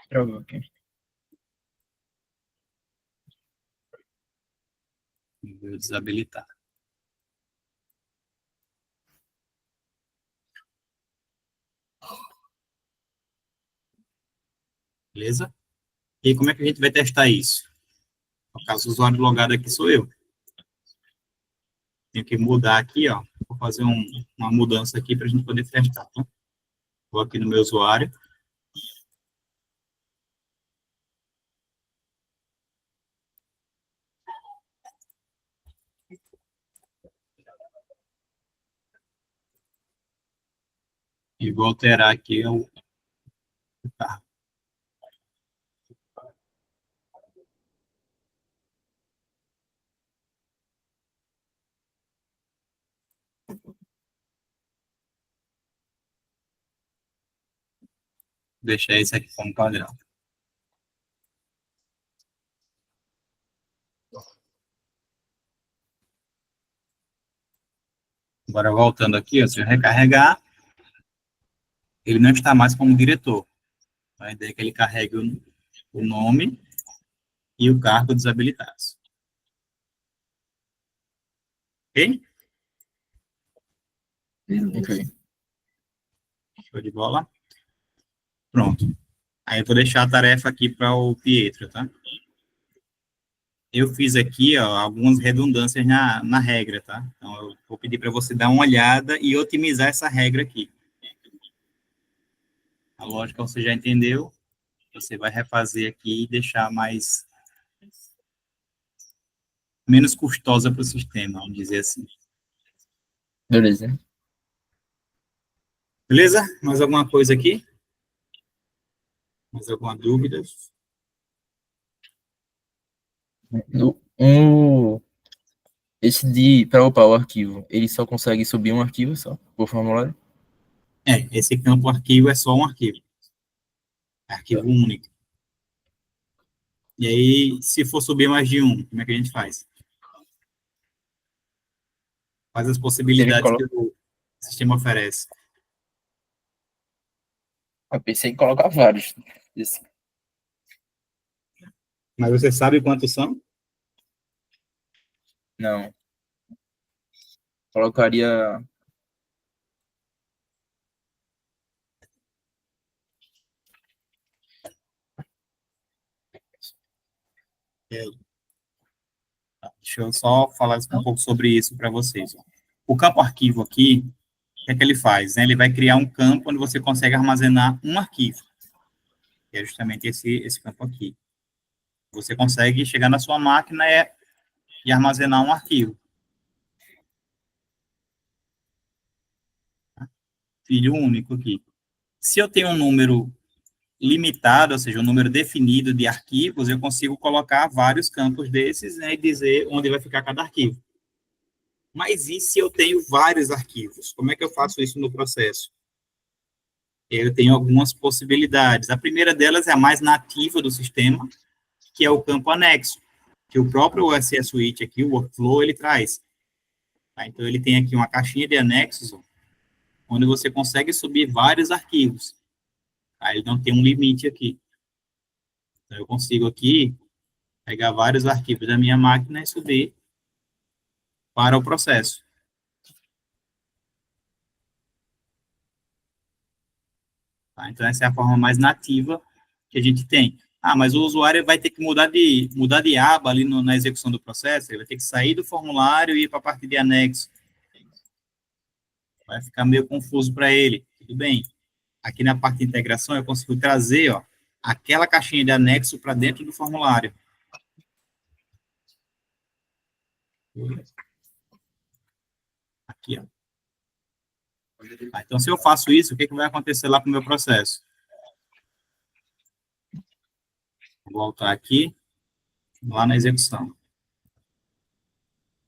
Travou aqui. Vou desabilitar. Beleza? E como é que a gente vai testar isso? No caso, o usuário logado aqui sou eu. Tenho que mudar aqui, ó. Vou fazer uma mudança aqui para a gente poder testar. Tá? Vou aqui no meu usuário. E vou alterar aqui o carro. deixar esse aqui como padrão. Agora, voltando aqui, ó, se eu recarregar, ele não está mais como diretor. A ideia é que ele carregue o nome e o cargo desabilitados. Ok? Ok. Show de bola. Pronto. Aí eu vou deixar a tarefa aqui para o Pietro, tá? Eu fiz aqui, ó, algumas redundâncias na regra, tá? Então, eu vou pedir para você dar uma olhada e otimizar essa regra aqui. A lógica você já entendeu. Você vai refazer aqui e deixar menos custosa para o sistema, vamos dizer assim. Beleza. Beleza? Mais alguma coisa aqui? Mais alguma dúvida? Esse de para upar o arquivo, ele só consegue subir um arquivo só, por formulário? Esse campo arquivo é só um arquivo. Arquivo único. E aí, se for subir mais de um, como é que a gente faz? Quais as possibilidades que o sistema oferece? Eu pensei em colocar vários. Esse. Mas você sabe quantos são? Não. Colocaria. Deixa eu só falar um pouco sobre isso para vocês. O campo arquivo aqui, o que é que ele faz? Né? Ele vai criar um campo onde você consegue armazenar um arquivo, que é justamente esse campo aqui. Você consegue chegar na sua máquina e armazenar um arquivo. Filho único aqui. Se eu tenho um número limitado, ou seja, um número definido de arquivos, eu consigo colocar vários campos desses, né, e dizer onde vai ficar cada arquivo. Mas e se eu tenho vários arquivos? Como é que eu faço isso no processo? Eu tenho algumas possibilidades. A primeira delas é a mais nativa do sistema, que é o campo anexo, que o próprio OSS Suite aqui, o workflow, ele traz. Tá? Então, ele tem aqui uma caixinha de anexos, onde você consegue subir vários arquivos. Tá? Ele não tem um limite aqui. Então, eu consigo aqui pegar vários arquivos da minha máquina e subir para o processo. Tá? Então, essa é a forma mais nativa que a gente tem. Ah, mas o usuário vai ter que mudar de aba ali na execução do processo, ele vai ter que sair do formulário e ir para a parte de anexo. Vai ficar meio confuso para ele. Tudo bem. Aqui na parte de integração, eu consigo trazer, ó, aquela caixinha de anexo para dentro do formulário. Aqui, ó. Tá, então, se eu faço isso, o que vai acontecer lá com o meu processo? Vou voltar aqui, lá na execução.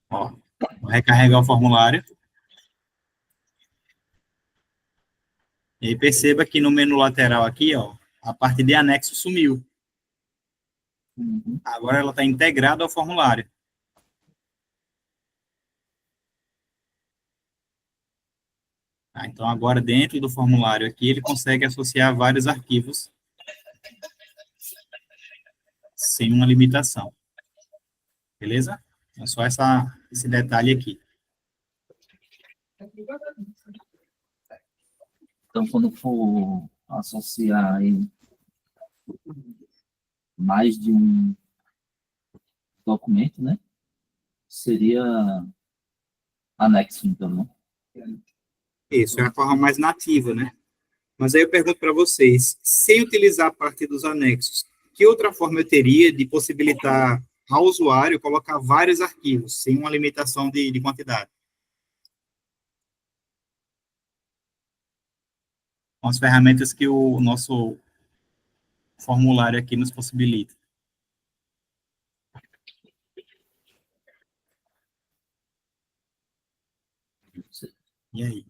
Ó, vou recarregar o formulário. E aí perceba que no menu lateral aqui, ó, a parte de anexo sumiu. Agora ela está integrada ao formulário. Tá, então, agora dentro do formulário aqui, ele consegue associar vários arquivos sem uma limitação. Beleza? É só esse detalhe aqui. Então, quando for associar aí mais de um documento, né? Seria anexo, então, né? Isso é a forma mais nativa, né? Mas aí eu pergunto para vocês, sem utilizar a parte dos anexos, que outra forma eu teria de possibilitar ao usuário colocar vários arquivos, sem uma limitação de quantidade? Com as ferramentas que o nosso formulário aqui nos possibilita. E aí?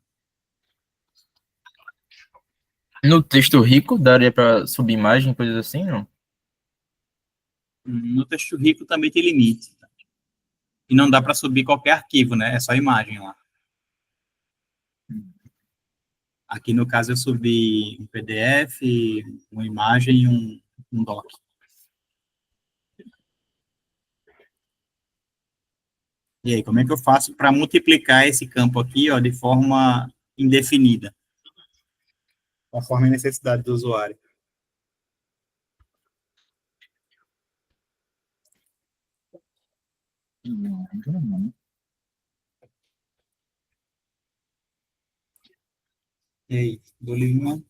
No texto rico, daria para subir imagem, coisas assim, não? No texto rico também tem limite. E não dá para subir qualquer arquivo, né? É só imagem lá. Aqui, no caso, eu subi um PDF, uma imagem e um doc. E aí, como é que eu faço para multiplicar esse campo aqui, ó, de forma indefinida, conforme a necessidade do usuário? E aí, do Lima?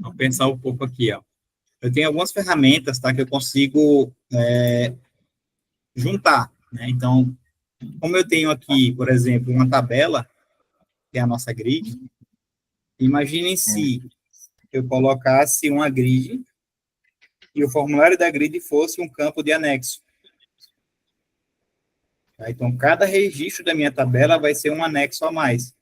Vou pensar um pouco aqui, ó. Eu tenho algumas ferramentas, tá, que eu consigo juntar, né? Então, como eu tenho aqui, por exemplo, uma tabela, que é a nossa grid, imaginem se eu colocasse uma grid e o formulário da grid fosse um campo de anexo. Tá? Então, cada registro da minha tabela vai ser um anexo a mais.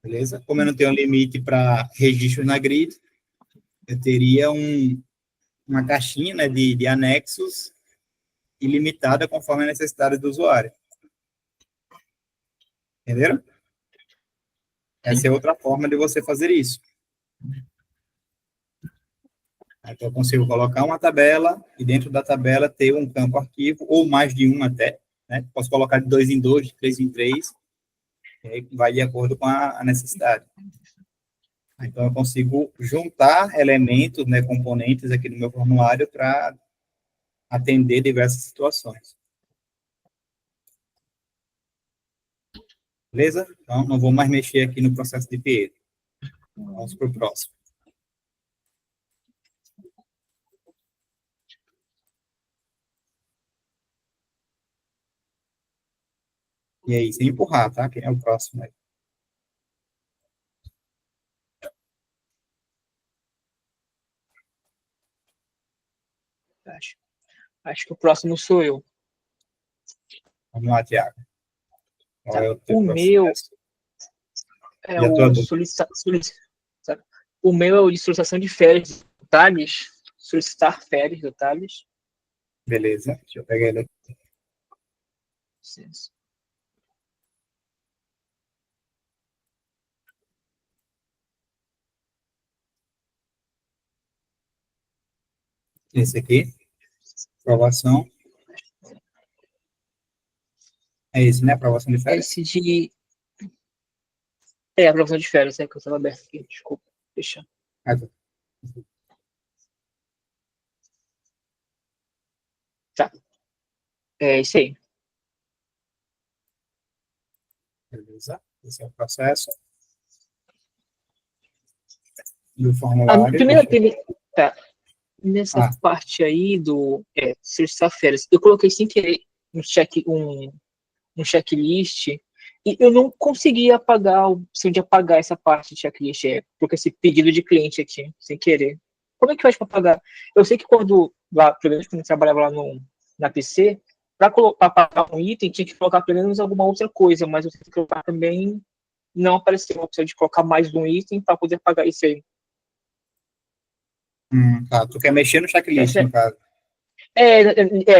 Beleza? Como eu não tenho limite para registros na grid, eu teria uma caixinha, né, de anexos ilimitada conforme a necessidade do usuário. Entenderam? Essa é outra forma de você fazer isso. Então, eu consigo colocar uma tabela e dentro da tabela ter um campo arquivo, ou mais de um até, né? Posso colocar de 2 em 2, de 3 em 3, vai de acordo com a necessidade. Então, eu consigo juntar elementos, né, componentes aqui no meu formulário para atender diversas situações. Beleza? Então, não vou mais mexer aqui no processo de Pietro. Vamos para o próximo. E aí, sem empurrar, tá? Quem é o próximo aí? Acho que o próximo sou eu. Vamos lá, Tiago. Qual é o teu O processo? meu é E a tua o dúvida? o meu é o de solicitação de férias do Thales. Solicitar férias do Thales. Beleza, deixa eu pegar ele aqui. Licença. Esse aqui, aprovação. É esse, né? Aprovação de férias? Esse de. É, aprovação de férias, é que eu estava aberto aqui, desculpa. Deixa. Ah, tá. Tá. É isso aí. Beleza, esse é o processo. E o formulário. Tá. Nessa parte aí do solicitar férias, eu coloquei sem querer um checklist e eu não consegui apagar a opção de apagar essa parte de checklist, porque esse pedido de cliente aqui, sem querer. Como é que faz para apagar? Eu sei que quando eu trabalhava lá na PC, para apagar um item, tinha que colocar pelo menos alguma outra coisa, mas eu tenho que colocar também, não apareceu a opção de colocar mais um item para poder apagar isso aí. Tá, tu quer mexer no checklist, no caso.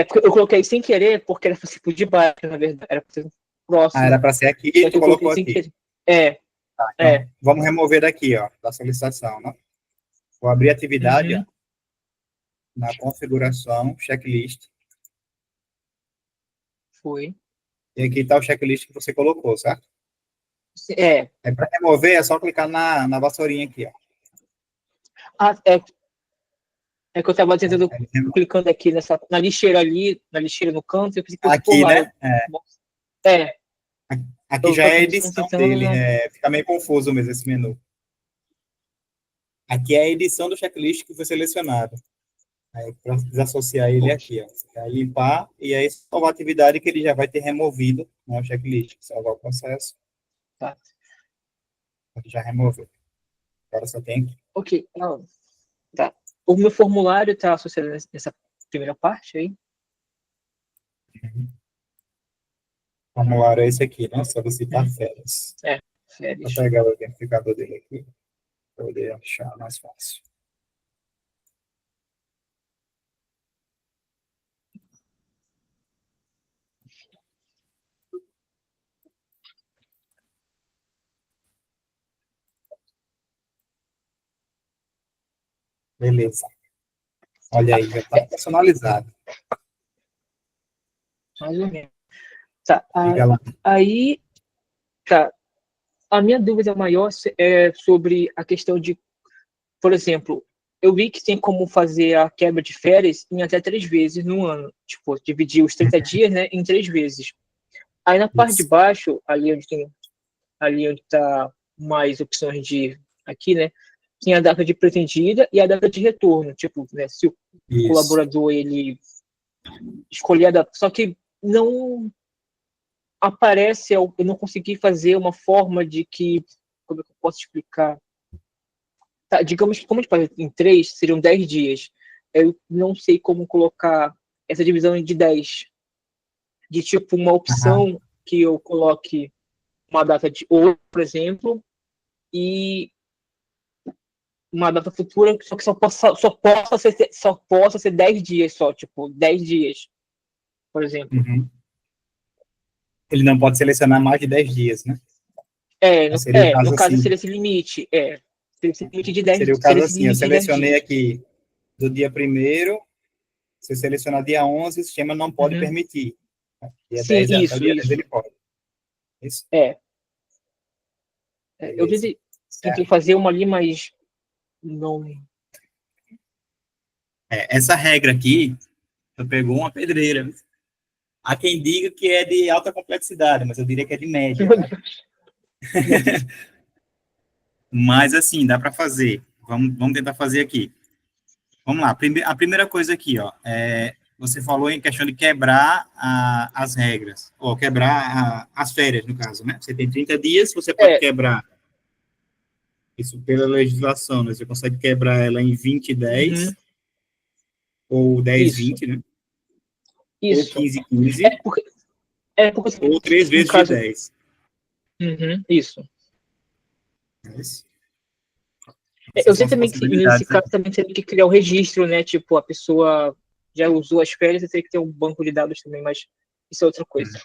Porque eu coloquei sem querer, porque era para ser de baixo, na verdade, era para ser próximo. Era para ser aqui e tu colocou aqui. Tá, então, vamos remover daqui, ó, da solicitação, né? Vou abrir a atividade, ó, na configuração, checklist. Foi. E aqui está o checklist que você colocou, certo? É para remover, é só clicar na vassourinha aqui, ó. É que eu estava tentando, clicando aqui na lixeira ali, na lixeira no canto, eu pensei que eu aqui, né? Aqui já é a edição dele, fica meio confuso mesmo esse menu. Aqui é a edição do checklist que foi selecionado. Aí, para desassociar ele aqui, ó. Vai limpar e aí salvar a atividade que ele já vai ter removido no checklist. Salvar o processo. Tá. Já removeu. Agora só tem aqui. Ok. Tá. O meu formulário está associado nessa primeira parte aí? formulário é esse aqui, né? Solicitar férias. Vou Férias. pegar o identificador dele aqui, para poder achar mais fácil. Beleza. Olha aí, já está personalizado. Mais ou menos. Tá. Diga lá. Aí, tá. A minha dúvida maior é sobre a questão de, por exemplo, eu vi que tem como fazer a quebra de férias em até 3 vezes no ano. Tipo, dividir os 30 dias, né, em 3 vezes. Aí na parte de Isso. baixo, ali onde tá mais opções de aqui, né, tem a data de pretendida e a data de retorno. Tipo, né, se o Isso. colaborador ele escolher a data, só que não aparece, eu não consegui fazer uma forma de que, como é que eu posso explicar? Tá, digamos que como a gente faz em 3, seriam 10 dias. Eu não sei como colocar essa divisão de 10. De tipo uma Aham. opção que eu coloque uma data de hoje, por exemplo, e uma data futura, só que só possa ser 10 dias só, tipo, 10 dias, por exemplo. Uhum. Ele não pode selecionar mais de 10 dias, né? É, Mas seria o caso no caso assim. seria esse limite. Seria esse limite de 10, Seria o seria caso esse assim, eu limite de 10 selecionei dias. aqui do dia 1º, se eu selecionar dia 11, o sistema não pode Uhum. permitir. Dia Sim, 10, até o isso, dia 10 isso. ele pode. Isso? É. Eu Beleza. tentei Certo. fazer uma ali, mas não. Essa regra aqui, eu pegou uma pedreira. Há quem diga que é de alta complexidade, mas eu diria que é de média, tá? Mas, assim, dá para fazer. Vamos tentar fazer aqui. Vamos lá. A primeira coisa aqui, ó, você falou em questão de quebrar as regras, ou quebrar as férias, no caso, né? Você tem 30 dias, você pode É, quebrar isso pela legislação, né? Você consegue quebrar ela em 20 e uhum, 10, ou 10 isso, 20, né? Ou isso. 15 É 15, porque, ou 3 no vezes de caso, 10. isso. É isso? Eu Essas são sei as também que nesse possibilidades, né? caso também teria que criar o registro, né? Tipo, a pessoa já usou as férias, e teria que ter um banco de dados também, mas isso é outra coisa.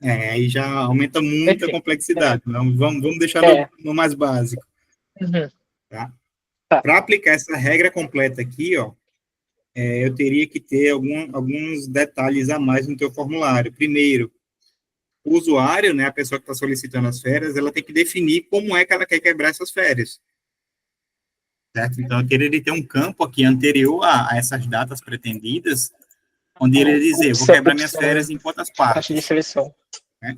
Aí já aumenta muito a Enfim, complexidade. Vamos deixar é, no mais básico, uhum, tá? tá, Para aplicar essa regra completa aqui, ó, eu teria que ter alguns detalhes a mais no teu formulário. Primeiro, o usuário, né, a pessoa que está solicitando as férias, ela tem que definir como é que ela quer quebrar essas férias, certo? Então, eu teria de ter um campo aqui anterior a essas datas pretendidas, onde ele ia dizer, eu vou quebrar minhas opção, né? férias em quantas Caixa de partes, seleção. né?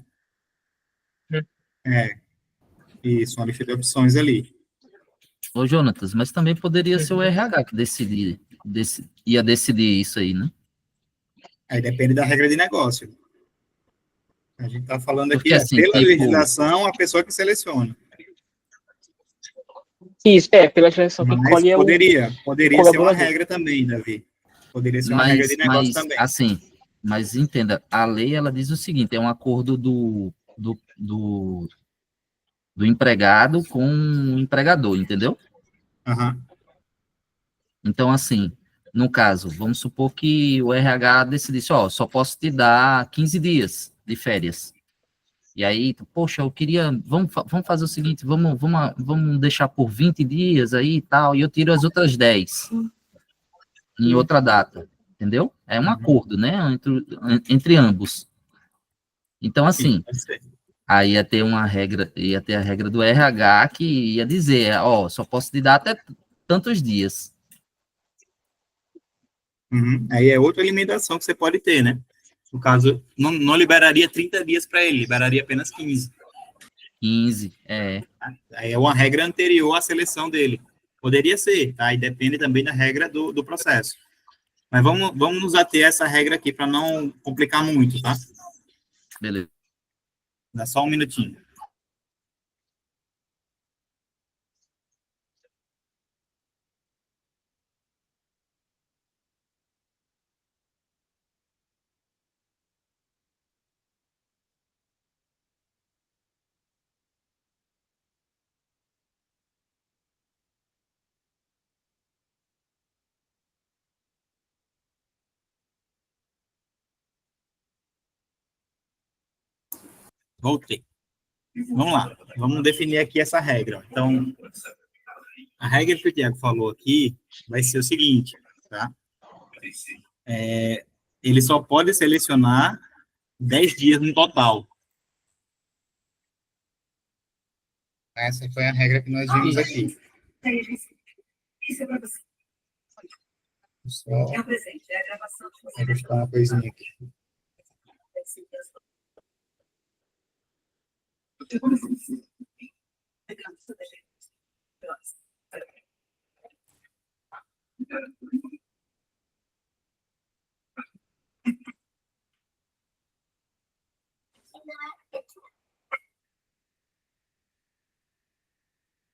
Uhum. É, isso, uma lista de opções ali. Ô, Jonatas, mas também poderia ser o Uhum. RH que ia decidir isso aí, né? Aí depende da regra de negócio. A gente está falando Porque aqui, assim, pela tipo, legislação, a pessoa que seleciona. Isso, pela seleção que Mas escolhe é o poderia ser uma colaborador. regra também, Davi. Poderia ser uma regra de negócio mas também. assim, mas entenda, a lei ela diz o seguinte, é um acordo do empregado com o empregador, entendeu? Aham. Então, assim, no caso, vamos supor que o RH decidisse, ó, só posso te dar 15 dias de férias. E aí, poxa, eu queria, vamos fazer o seguinte, vamos deixar por 20 dias aí e tal, e eu tiro as outras 10 em outra data, entendeu? É um Uhum. acordo, né, entre ambos. Então, Sim, assim, pode ser. aí ia ter a regra do RH que ia dizer, ó, só posso te dar até tantos dias. Uhum. Aí é outra limitação que você pode ter, né? No caso, não liberaria 30 dias para ele, liberaria apenas 15. 15, Aí é uma regra anterior à seleção dele. Poderia ser, tá? E depende também da regra do processo. Mas vamos nos ater a essa regra aqui para não complicar muito, tá? beleza. Dá só um minutinho. Voltei. Vamos lá. Vamos definir aqui essa regra. Então, a regra que o Tiago falou aqui vai ser o seguinte, tá? Ele só pode selecionar 10 dias no total. Essa foi a regra que nós vimos aqui. Só ajustar uma coisinha aqui.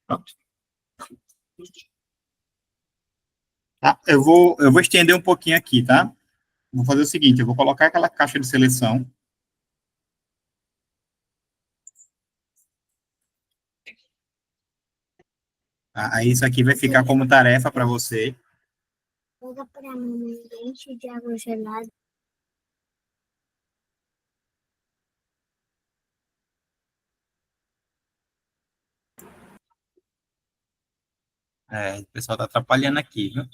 Pronto. Tá? Eu vou estender um pouquinho aqui, tá? Vou fazer o seguinte, eu vou colocar aquela caixa de seleção. Tá? Aí isso aqui vai ficar como tarefa para você. Pega pra mim, enche de água gelada. O pessoal está atrapalhando aqui, viu?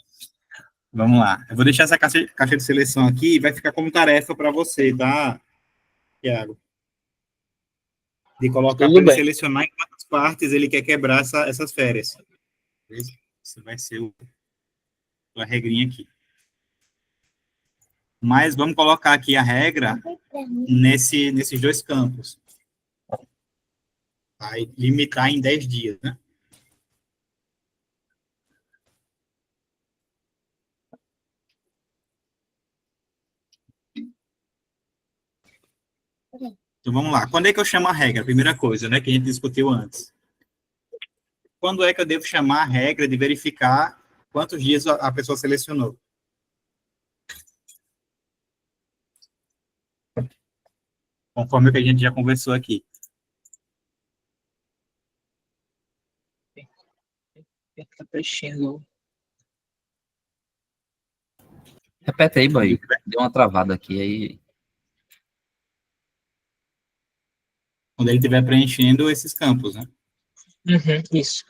Vamos lá. Eu vou deixar essa caixa de seleção aqui e vai ficar como tarefa para você, tá, Tiago? De colocar para ele selecionar em quantas partes ele quer quebrar essas férias. Isso vai ser a regrinha aqui. Mas vamos colocar aqui a regra nesses dois campos. Vai limitar em 10 dias, né? Então, vamos lá. Quando é que eu chamo a regra? Primeira coisa, né, que a gente discutiu antes. Quando é que eu devo chamar a regra de verificar quantos dias a pessoa selecionou? Conforme o que a gente já conversou aqui. Tá preenchendo. Repete aí, boy. Deu uma travada aqui, aí... Quando ele estiver preenchendo esses campos, né? Isso.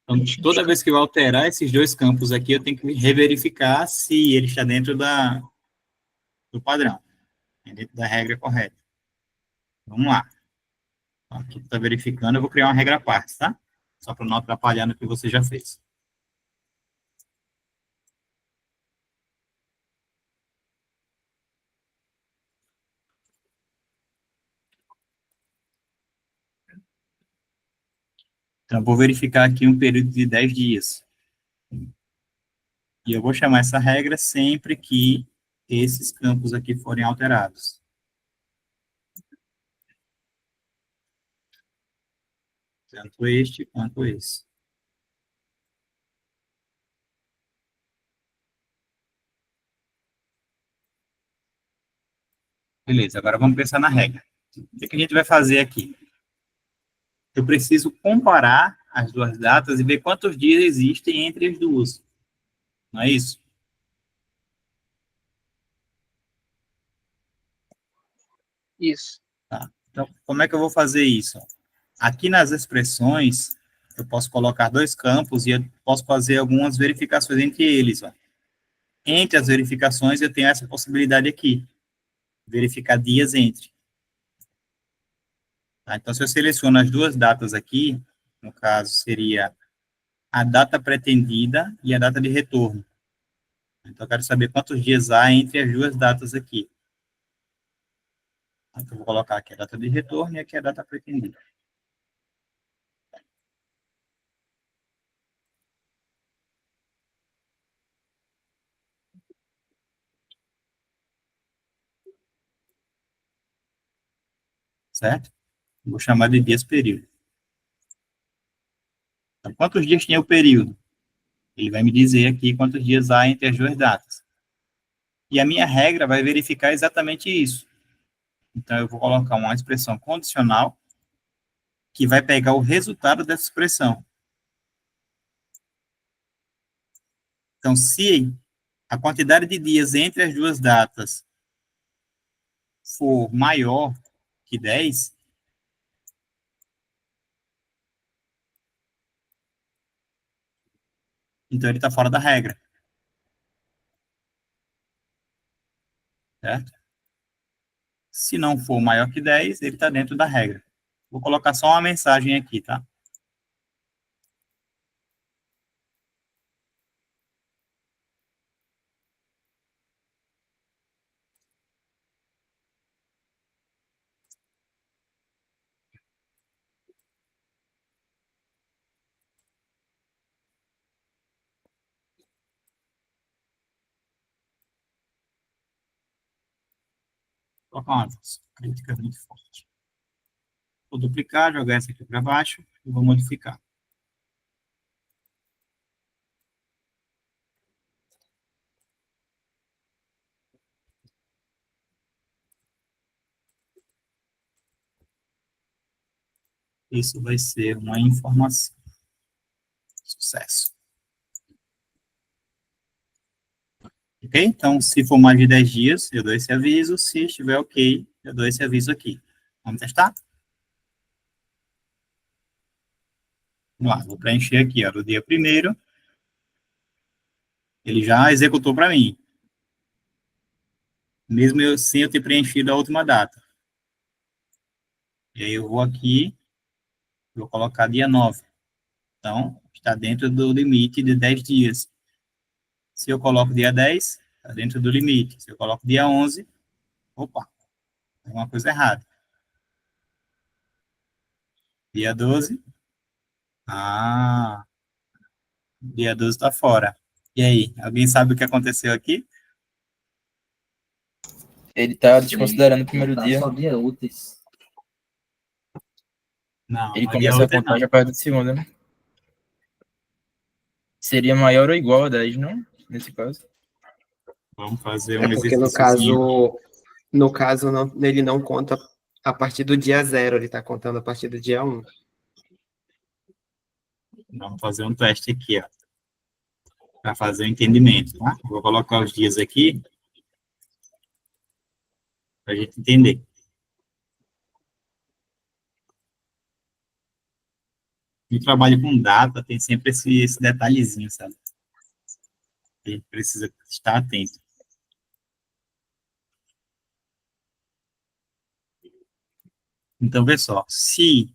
Então, toda vez que eu alterar esses dois campos aqui, eu tenho que reverificar se ele está dentro do padrão, dentro da regra correta. Vamos lá. Aqui está verificando, eu vou criar uma regra à parte, tá? Só para não atrapalhar no que você já fez. Então, eu vou verificar aqui um período de 10 dias. E eu vou chamar essa regra sempre que esses campos aqui forem alterados. Tanto este quanto esse. Beleza, agora vamos pensar na regra. O que a gente vai fazer aqui? Eu preciso comparar as duas datas e ver quantos dias existem entre as duas. Não é isso? Isso. Tá. Então, como é que eu vou fazer isso? Aqui nas expressões, eu posso colocar dois campos e eu posso fazer algumas verificações entre eles. Ó. Entre as verificações, eu tenho essa possibilidade aqui. Verificar dias entre. Tá? Então, se eu seleciono as duas datas aqui, no caso, seria a data pretendida e a data de retorno. Então, eu quero saber quantos dias há entre as duas datas aqui. Então, eu vou colocar aqui a data de retorno e aqui a data pretendida. Certo? Vou chamar de dias período. Então, quantos dias tinha o período? Ele vai me dizer aqui quantos dias há entre as duas datas. E a minha regra vai verificar exatamente isso. Então, eu vou colocar uma expressão condicional que vai pegar o resultado dessa expressão. Então, se a quantidade de dias entre as duas datas for maior que 10, Então, ele está fora da regra. Certo? Se não for maior que 10, ele está dentro da regra. Vou colocar só uma mensagem aqui, tá? Vou colocar uma crítica muito forte. Vou duplicar, jogar essa aqui para baixo e vou modificar. Isso vai ser uma informação. Sucesso. Ok? Então, se for mais de 10 dias, eu dou esse aviso. Se estiver ok, eu dou esse aviso aqui. Vamos testar? Vamos lá, vou preencher aqui, ó, do dia 1º. Ele já executou para mim. Mesmo sem eu ter preenchido a última data. E aí eu vou aqui, vou colocar dia 9. Então, está dentro do limite de 10 dias. Se eu coloco dia 10, está dentro do limite. Se eu coloco dia 11, opa, tem uma coisa errada. Dia 12, dia 12 está fora. E aí, alguém sabe o que aconteceu aqui? Ele tá desconsiderando o primeiro dia. Só dia úteis. Não, Ele não é dia começa a útil, contar não. já perto do segundo, né? Seria maior ou igual a 10, não? Nesse caso. Vamos fazer um É porque exercíciozinho. no caso não, ele não conta a partir do dia 0, ele está contando a partir do dia 1. Vamos fazer um teste aqui, ó. Para fazer o entendimento, tá? Vou colocar os dias aqui para a gente entender. E trabalho com data tem sempre esse detalhezinho, sabe? A gente precisa estar atento. Então, vê só, se...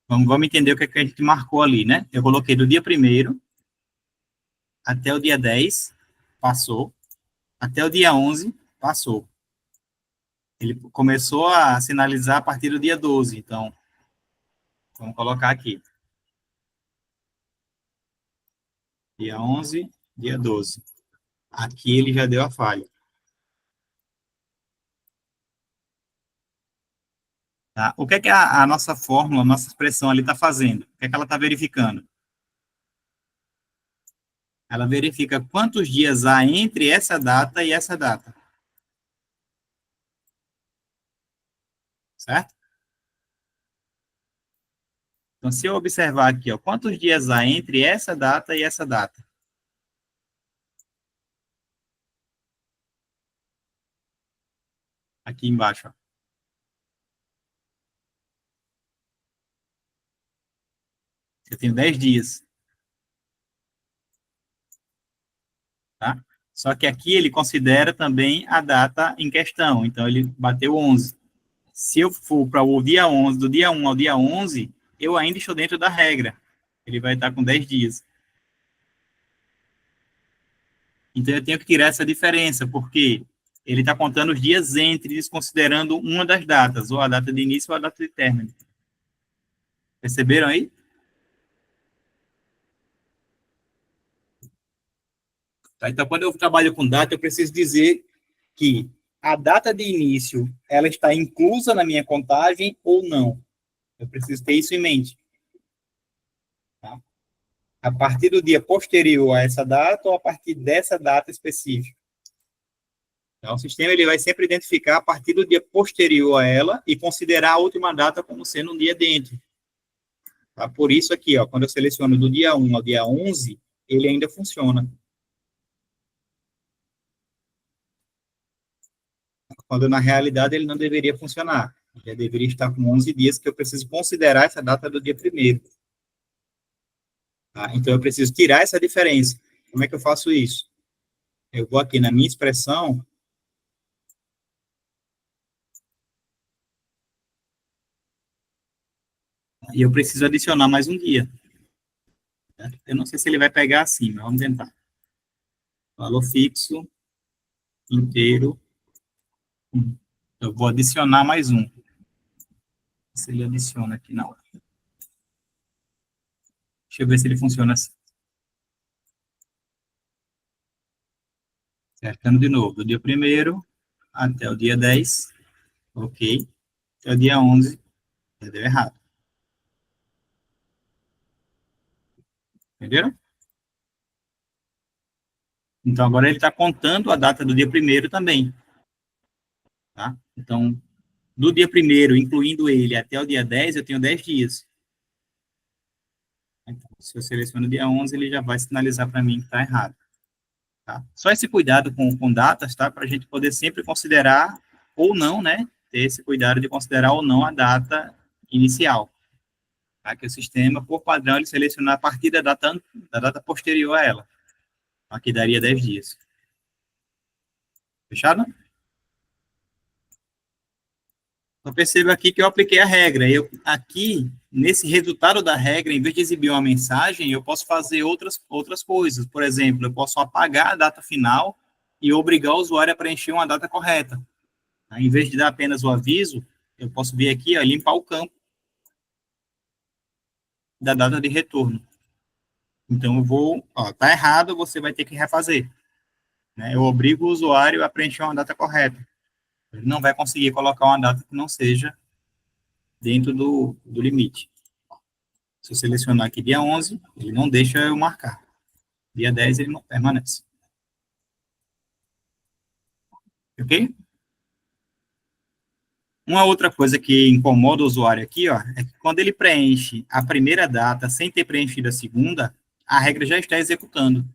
Vamos entender o que a gente marcou ali, né? Eu coloquei do dia 1º até o dia 10, passou. Até o dia 11, passou. Ele começou a sinalizar a partir do dia 12, então, vamos colocar aqui. Dia 11, dia 12. Aqui ele já deu a falha. Tá? O que é que a nossa fórmula, a nossa expressão ali está fazendo? O que é que ela está verificando? Ela verifica quantos dias há entre essa data e essa data. Certo? Então, se eu observar aqui, ó, quantos dias há entre essa data e essa data? Aqui embaixo, ó. Eu tenho 10 dias. Tá? Só que aqui ele considera também a data em questão. Então, ele bateu 11. Se eu for para o dia 11, do dia 1 ao dia 11, eu ainda estou dentro da regra. Ele vai estar com 10 dias. Então, eu tenho que tirar essa diferença, porque ele está contando os dias entre, desconsiderando uma das datas, ou a data de início ou a data de término. Perceberam aí? Tá? Então, quando eu trabalho com data, eu preciso dizer que a data de início, ela está inclusa na minha contagem ou não. Eu preciso ter isso em mente. Tá? A partir do dia posterior a essa data ou a partir dessa data específica. Então, o sistema ele vai sempre identificar a partir do dia posterior a ela e considerar a última data como sendo um dia dentro. Tá? Por isso aqui, ó, quando eu seleciono do dia 1 ao dia 11, ele ainda funciona. Quando na realidade ele não deveria funcionar. Ele deveria estar com 11 dias, que eu preciso considerar essa data do dia 1º. Tá? Então, eu preciso tirar essa diferença. Como é que eu faço isso? Eu vou aqui na minha expressão, e eu preciso adicionar mais um dia. Né? Eu não sei se ele vai pegar assim, mas vamos tentar. Valor fixo, inteiro. Eu vou adicionar mais um. Se ele adiciona aqui, não. Deixa eu ver se ele funciona assim. Cercando de novo, do dia 1º até o dia 10, ok. Até o dia 11, já deu errado. Entenderam? Então, agora ele está contando a data do dia 1º também. Tá? Então, do dia 1º, incluindo ele, até o dia 10, eu tenho 10 dias. Então, se eu seleciono o dia 11, ele já vai sinalizar para mim que está errado. Tá? Só esse cuidado com datas, tá? Para a gente poder sempre considerar ou não, né? Ter esse cuidado de considerar ou não a data inicial. Tá? Que o sistema, por padrão, ele seleciona a partir da data posterior a ela. Aqui daria 10 dias. Fechado? Então, perceba aqui que eu apliquei a regra. Eu, aqui, nesse resultado da regra, em vez de exibir uma mensagem, eu posso fazer outras coisas. Por exemplo, eu posso apagar a data final e obrigar o usuário a preencher uma data correta. Tá? Em vez de dar apenas o aviso, eu posso vir aqui, ó, limpar o campo da data de retorno. Então, eu vou, ó, tá errado, você vai ter que refazer. Né? Eu obrigo o usuário a preencher uma data correta. Ele não vai conseguir colocar uma data que não seja dentro do limite. Se eu selecionar aqui dia 11, ele não deixa eu marcar. Dia 10, ele não permanece. Ok? Uma outra coisa que incomoda o usuário aqui, ó, é que quando ele preenche a primeira data sem ter preenchido a segunda, a regra já está executando.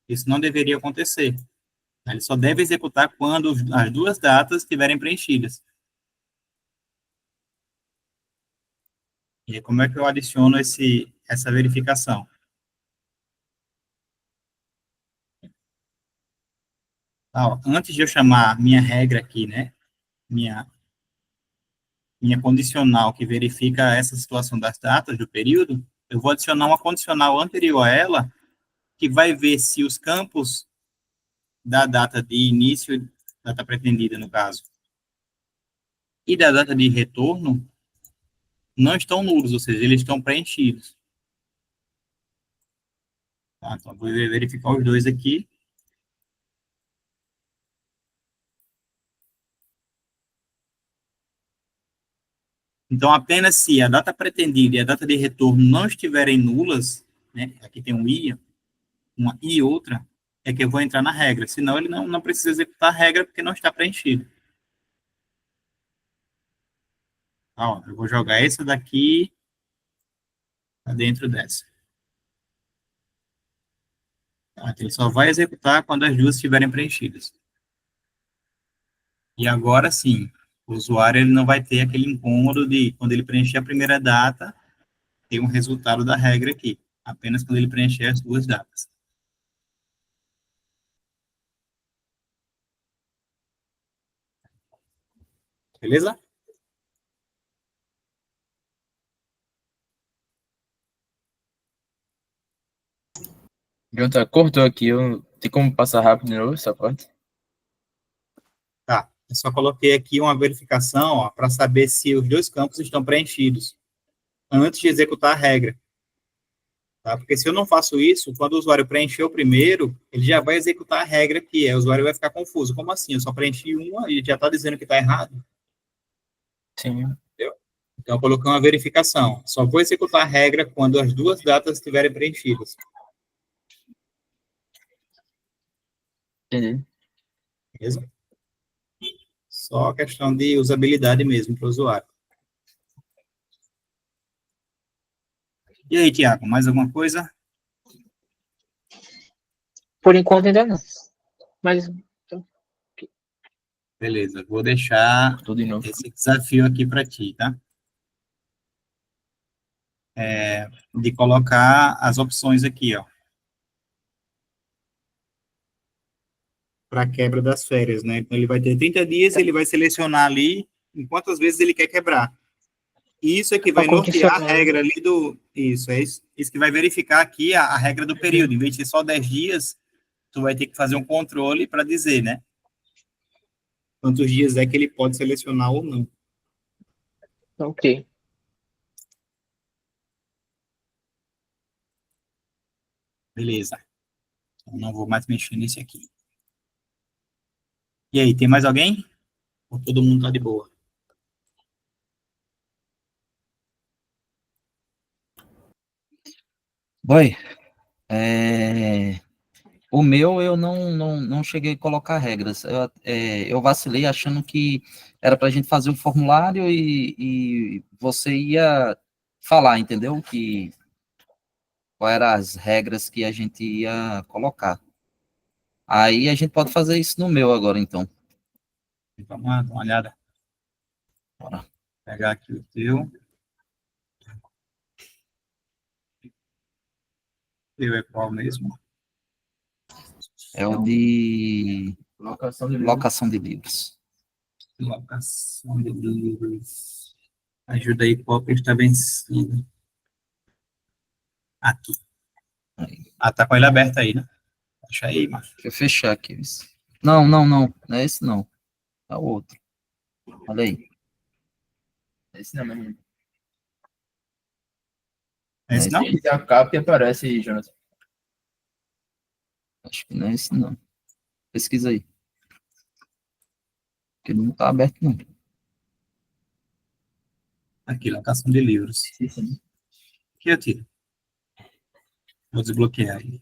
Isso não deveria acontecer. Ele só deve executar quando as duas datas estiverem preenchidas. E aí, como é que eu adiciono essa verificação? Tá, ó, antes de eu chamar minha regra aqui, né, minha condicional que verifica essa situação das datas do período, eu vou adicionar uma condicional anterior a ela, que vai ver se os campos da data de início, data pretendida no caso, e da data de retorno não estão nulos, ou seja, eles estão preenchidos. Tá, então, vou verificar os dois aqui. Então, apenas se a data pretendida e a data de retorno não estiverem nulas, né, aqui tem um I, uma e outra, é que eu vou entrar na regra. Senão, ele não precisa executar a regra porque não está preenchido. Tá, ó, eu vou jogar essa daqui para dentro dessa. Tá, então, ele só vai executar quando as duas estiverem preenchidas. E agora sim, o usuário ele não vai ter aquele incômodo de, quando ele preencher a primeira data, ter um resultado da regra aqui. Apenas quando ele preencher as duas datas. Beleza? Jonathan, cortou aqui. Tem como passar rápido de novo essa parte? Tá. Eu só coloquei aqui uma verificação para saber se os dois campos estão preenchidos antes de executar a regra. Tá? Porque se eu não faço isso, quando o usuário preencher o primeiro, ele já vai executar a regra que é. O usuário vai ficar confuso. Como assim? Eu só preenchi uma e já está dizendo que está errado? Sim. Entendeu? Então, eu coloquei uma verificação. Só vou executar a regra quando as duas datas estiverem preenchidas. Entendi. Beleza? Só questão de usabilidade mesmo para o usuário. E aí, Tiago, mais alguma coisa? Por enquanto ainda não. Mas Beleza, vou deixar Cortou de novo. esse desafio aqui para ti, tá? de colocar as opções aqui, ó, para quebra das férias, né? Então, ele vai ter 30 dias, ele vai selecionar ali em quantas vezes ele quer quebrar. E isso é que vai Pra nortear a condicionar. regra ali do... Isso, é isso que vai verificar aqui a regra do período. Em vez de ser só 10 dias, tu vai ter que fazer um controle para dizer, né? Quantos dias é que ele pode selecionar ou não. Ok. Beleza. Eu não vou mais mexer nesse aqui. E aí, tem mais alguém? Ou todo mundo tá de boa? Boy, o meu eu não cheguei a colocar regras. Eu vacilei achando que era para a gente fazer o formulário e você ia falar, entendeu? Quais eram as regras que a gente ia colocar. Aí a gente pode fazer isso no meu agora, então. Vamos lá, dar uma olhada. Bora. Vou pegar aqui o teu. O teu é qual mesmo? É o de Locação de livros. locação de livros. Locação de livros. Ajuda aí, cópia está vencida. Aqui. Aí. Ah, tá com ele aberto aí, né? Deixa aí, macho. Deixa eu fechar aqui. Não. Não é esse não. É o outro. Olha aí. Esse não, mesmo. Esse não? Esse é a capa e aparece, Jonathan. Acho que não é esse não. Pesquisa aí. Porque não tá aberto não. Aqui, locação de livros. Aqui eu tiro. Vou desbloquear aí.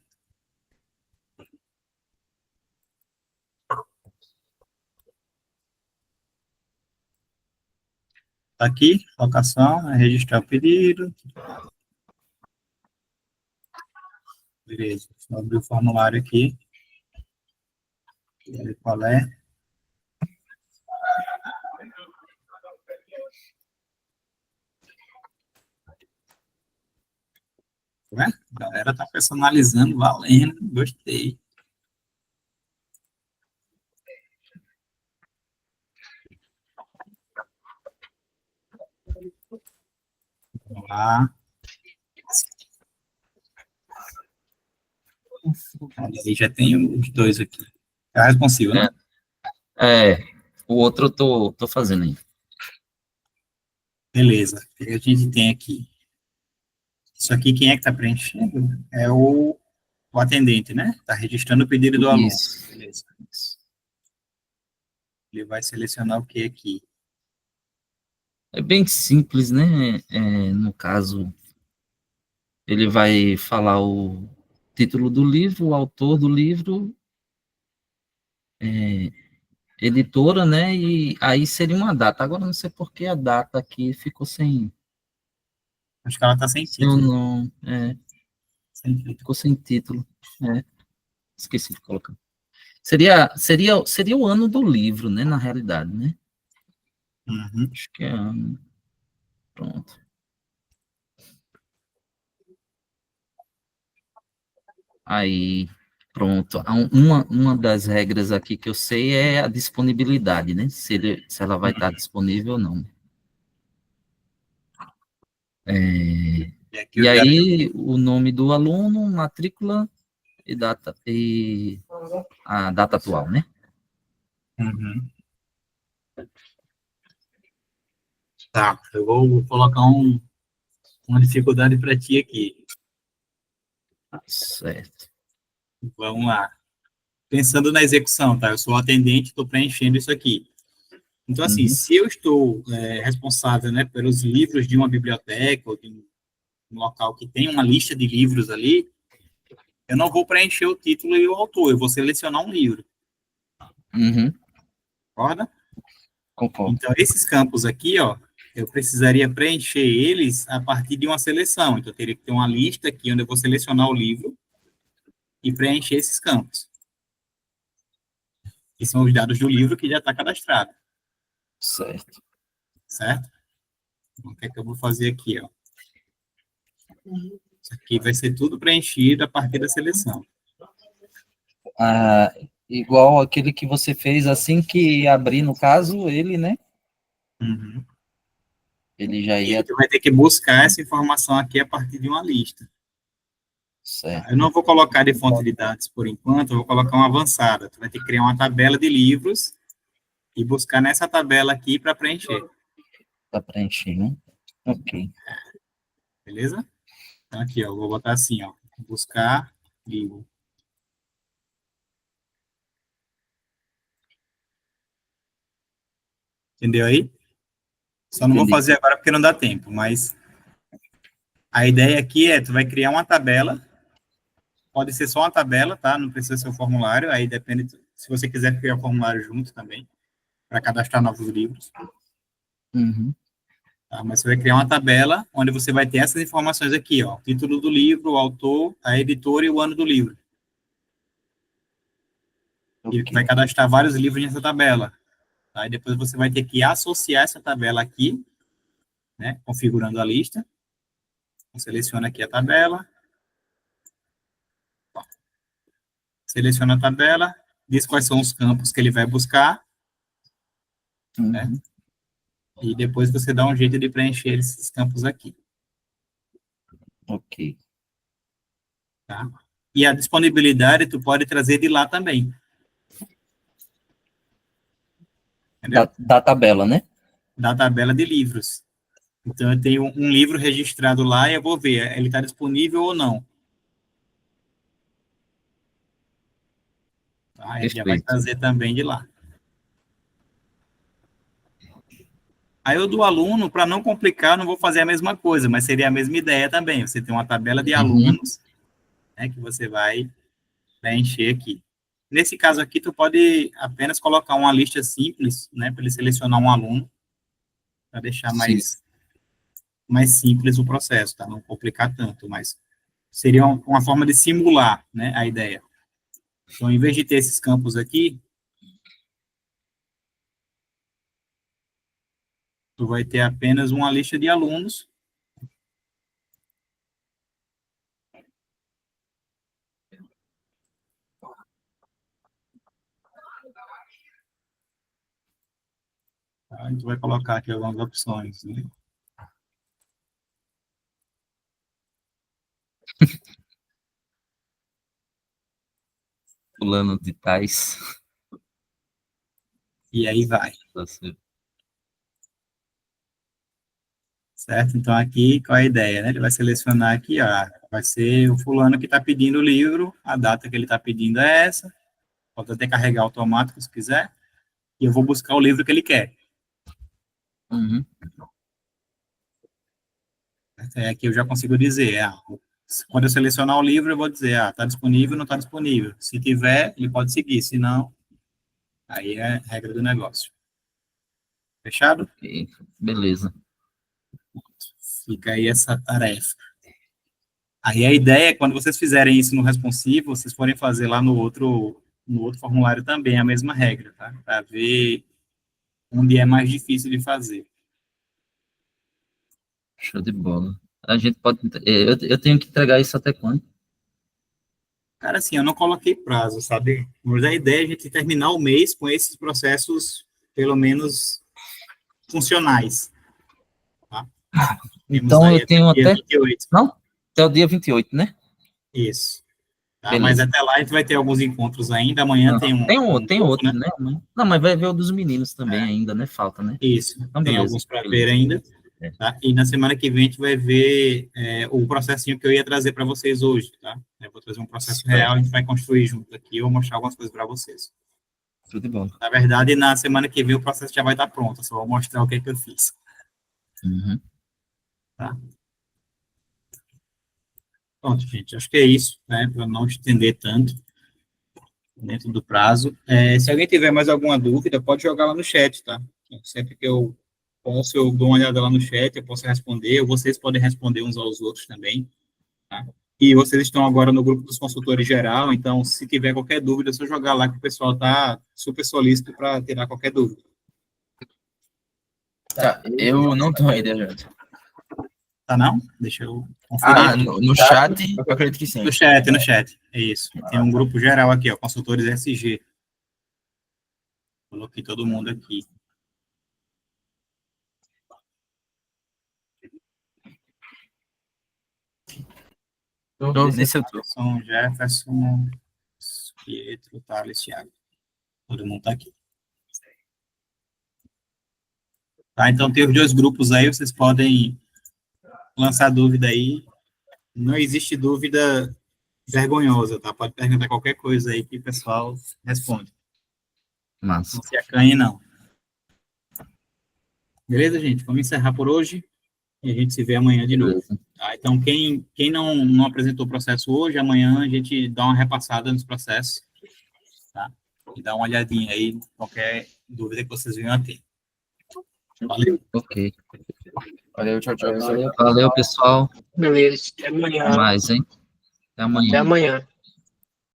Tá aqui, locação, é registrar o pedido. Beleza, vou abrir o formulário aqui. Ver qual é. Ué? A galera tá personalizando, valendo, gostei. Vamos lá. Aí já tem os dois aqui. Tá responsivo, né? O outro eu tô fazendo aí. Beleza. O que a gente tem aqui? Isso aqui, quem é que tá preenchendo? É o atendente, né? Tá registrando o pedido do aluno. Isso. Beleza. Ele vai selecionar o que aqui? É bem simples, né? No caso, ele vai falar o título do livro, o autor do livro, editora, né? E aí seria uma data. Agora não sei por que a data aqui ficou sem Acho que ela tá sem o título. nome. Sem título. Ficou sem título. Esqueci de colocar. Seria o ano do livro, né? Na realidade, né? Uhum. Acho que é ano. Pronto. Aí, pronto. Uma das regras aqui que eu sei é a disponibilidade, né? Se ela vai estar disponível ou não. aqui E eu já... aí, o nome do aluno, matrícula e a data atual, né? Uhum. Tá, eu vou colocar uma dificuldade para ti aqui. Certo. Vamos lá. Pensando na execução, tá? Eu sou o atendente, estou preenchendo isso aqui. Então, assim, Uhum. se eu estou responsável, né, pelos livros de uma biblioteca ou de um local que tem uma lista de livros ali, eu não vou preencher o título e o autor, eu vou selecionar um livro, Uhum. concorda? Concordo. Então, esses campos aqui, ó, eu precisaria preencher eles a partir de uma seleção. Então, eu teria que ter uma lista aqui onde eu vou selecionar o livro e preencher esses campos, que são os dados do livro que já está cadastrado, Certo. certo? Então, o que é que eu vou fazer aqui, ó? Isso aqui vai ser tudo preenchido a partir da seleção. Igual aquele que você fez assim que abrir, no caso, ele, né? Uhum. Ele já E ia... tu vai ter que buscar essa informação aqui a partir de uma lista. Certo. Eu não vou colocar de fonte de dados por enquanto, eu vou colocar uma avançada. Tu vai ter que criar uma tabela de livros e buscar nessa tabela aqui para preencher. Para preencher, né? Ok. Beleza? Então aqui, ó, eu vou botar assim, ó, buscar livro. Entendeu aí? Só não vou Entendi. fazer agora porque não dá tempo, mas a ideia aqui é, tu vai criar uma tabela, pode ser só uma tabela, tá? Não precisa ser um formulário, aí depende, se você quiser criar o formulário junto também, para cadastrar novos livros. Uhum. Tá? Mas você vai criar uma tabela onde você vai ter essas informações aqui, ó, título do livro, o autor, a editora e o ano do livro. E Ok. vai cadastrar vários livros nessa tabela. Tá? E depois você vai ter que associar essa tabela aqui, né, configurando a lista. Então, seleciona aqui a tabela. Seleciona a tabela, diz quais são os campos que ele vai buscar, né? Uhum. E depois você dá um jeito de preencher esses campos aqui, Ok. tá? E a disponibilidade tu pode trazer de lá também. Entendeu? Da tabela, né? Da tabela de livros. Então, eu tenho um livro registrado lá e eu vou ver, ele está disponível ou não. Tá? Ele já vai Perfeito. trazer também de lá. Aí o do aluno, para não complicar, não vou fazer a mesma coisa, mas seria a mesma ideia também. Você tem uma tabela de Uhum. alunos, né, que você vai preencher aqui. Nesse caso aqui, tu pode apenas colocar uma lista simples, né, para ele selecionar um aluno, para deixar Sim. mais simples o processo, tá? Não complicar tanto, mas seria uma forma de simular, né, a ideia. Então, em vez de ter esses campos aqui, tu vai ter apenas uma lista de alunos. Tá? A gente vai colocar aqui algumas opções, né? Fulano de tais. E aí vai. Certo? Então, aqui, qual é a ideia, né? Ele vai selecionar aqui, ó, vai ser o fulano que está pedindo o livro, a data que ele está pedindo é essa, pode até carregar automático, se quiser, e eu vou buscar o livro que ele quer. Uhum. Aqui eu já consigo dizer, quando eu selecionar o livro, eu vou dizer, está disponível ou não está disponível. Se tiver, ele pode seguir, se não, aí é a regra do negócio. Fechado? Ok. Beleza. Fica aí essa tarefa. Aí a ideia é, quando vocês fizerem isso no responsivo, vocês forem fazer lá no outro formulário também a mesma regra, tá? Para ver onde é mais difícil de fazer. Show de bola. A gente pode... Eu tenho que entregar isso até quando? Cara, assim, eu não coloquei prazo, sabe? Mas a ideia é a gente terminar o mês com esses processos, pelo menos, funcionais. Tá? Então, eu tenho dia até... 28. Não? Até o dia 28, né? Isso. Tá? Beleza. Mas até lá a gente vai ter alguns encontros ainda. Amanhã tem Tem novo, outro, né? né? Não, mas vai ver o dos meninos também ainda, né? Falta, né? Isso. Então, Tem beleza. alguns para ver ainda. É. Tá? E na semana que vem a gente vai ver o processinho que eu ia trazer para vocês hoje, tá? Eu vou trazer um processo real, a gente vai construir junto aqui, eu vou mostrar algumas coisas para vocês. Tudo de bom. Na verdade, na semana que vem o processo já vai estar pronto, eu só vou mostrar o que é que eu fiz. Uhum. Tá? Pronto, gente, acho que é isso, né? Para não estender tanto dentro do prazo. Se alguém tiver mais alguma dúvida, pode jogar lá no chat, tá? Sempre que eu posso, eu dou uma olhada lá no chat, eu posso responder, ou vocês podem responder uns aos outros também, tá? E vocês estão agora no grupo dos consultores geral, então, se tiver qualquer dúvida, é só jogar lá que o pessoal está super solícito para tirar qualquer dúvida. Tá, eu não tenho ideia, gente. Tá não? Deixa eu conferir. No chat, eu acredito que sim. No chat. É isso. Tem um grupo geral aqui, ó, consultores SG. Coloquei todo mundo aqui. Nesse eu tô. Jefferson, Pietro, Thales, Thiago. Todo mundo tá aqui. Tá, então tem os dois grupos aí, vocês podem lançar dúvida aí. Não existe dúvida vergonhosa, tá? Pode perguntar qualquer coisa aí que o pessoal responde. Massa. Não se acanhe, não. Beleza, gente? Vamos encerrar por hoje e a gente se vê amanhã de novo. Beleza. Tá? Então, quem não apresentou o processo hoje, amanhã a gente dá uma repassada nos processos, tá? E dá uma olhadinha aí, qualquer dúvida que vocês venham a ter. Valeu. Ok. Valeu, tchau, tchau. Valeu, pessoal. Beleza, até amanhã. Até mais, hein? Até amanhã. Até amanhã.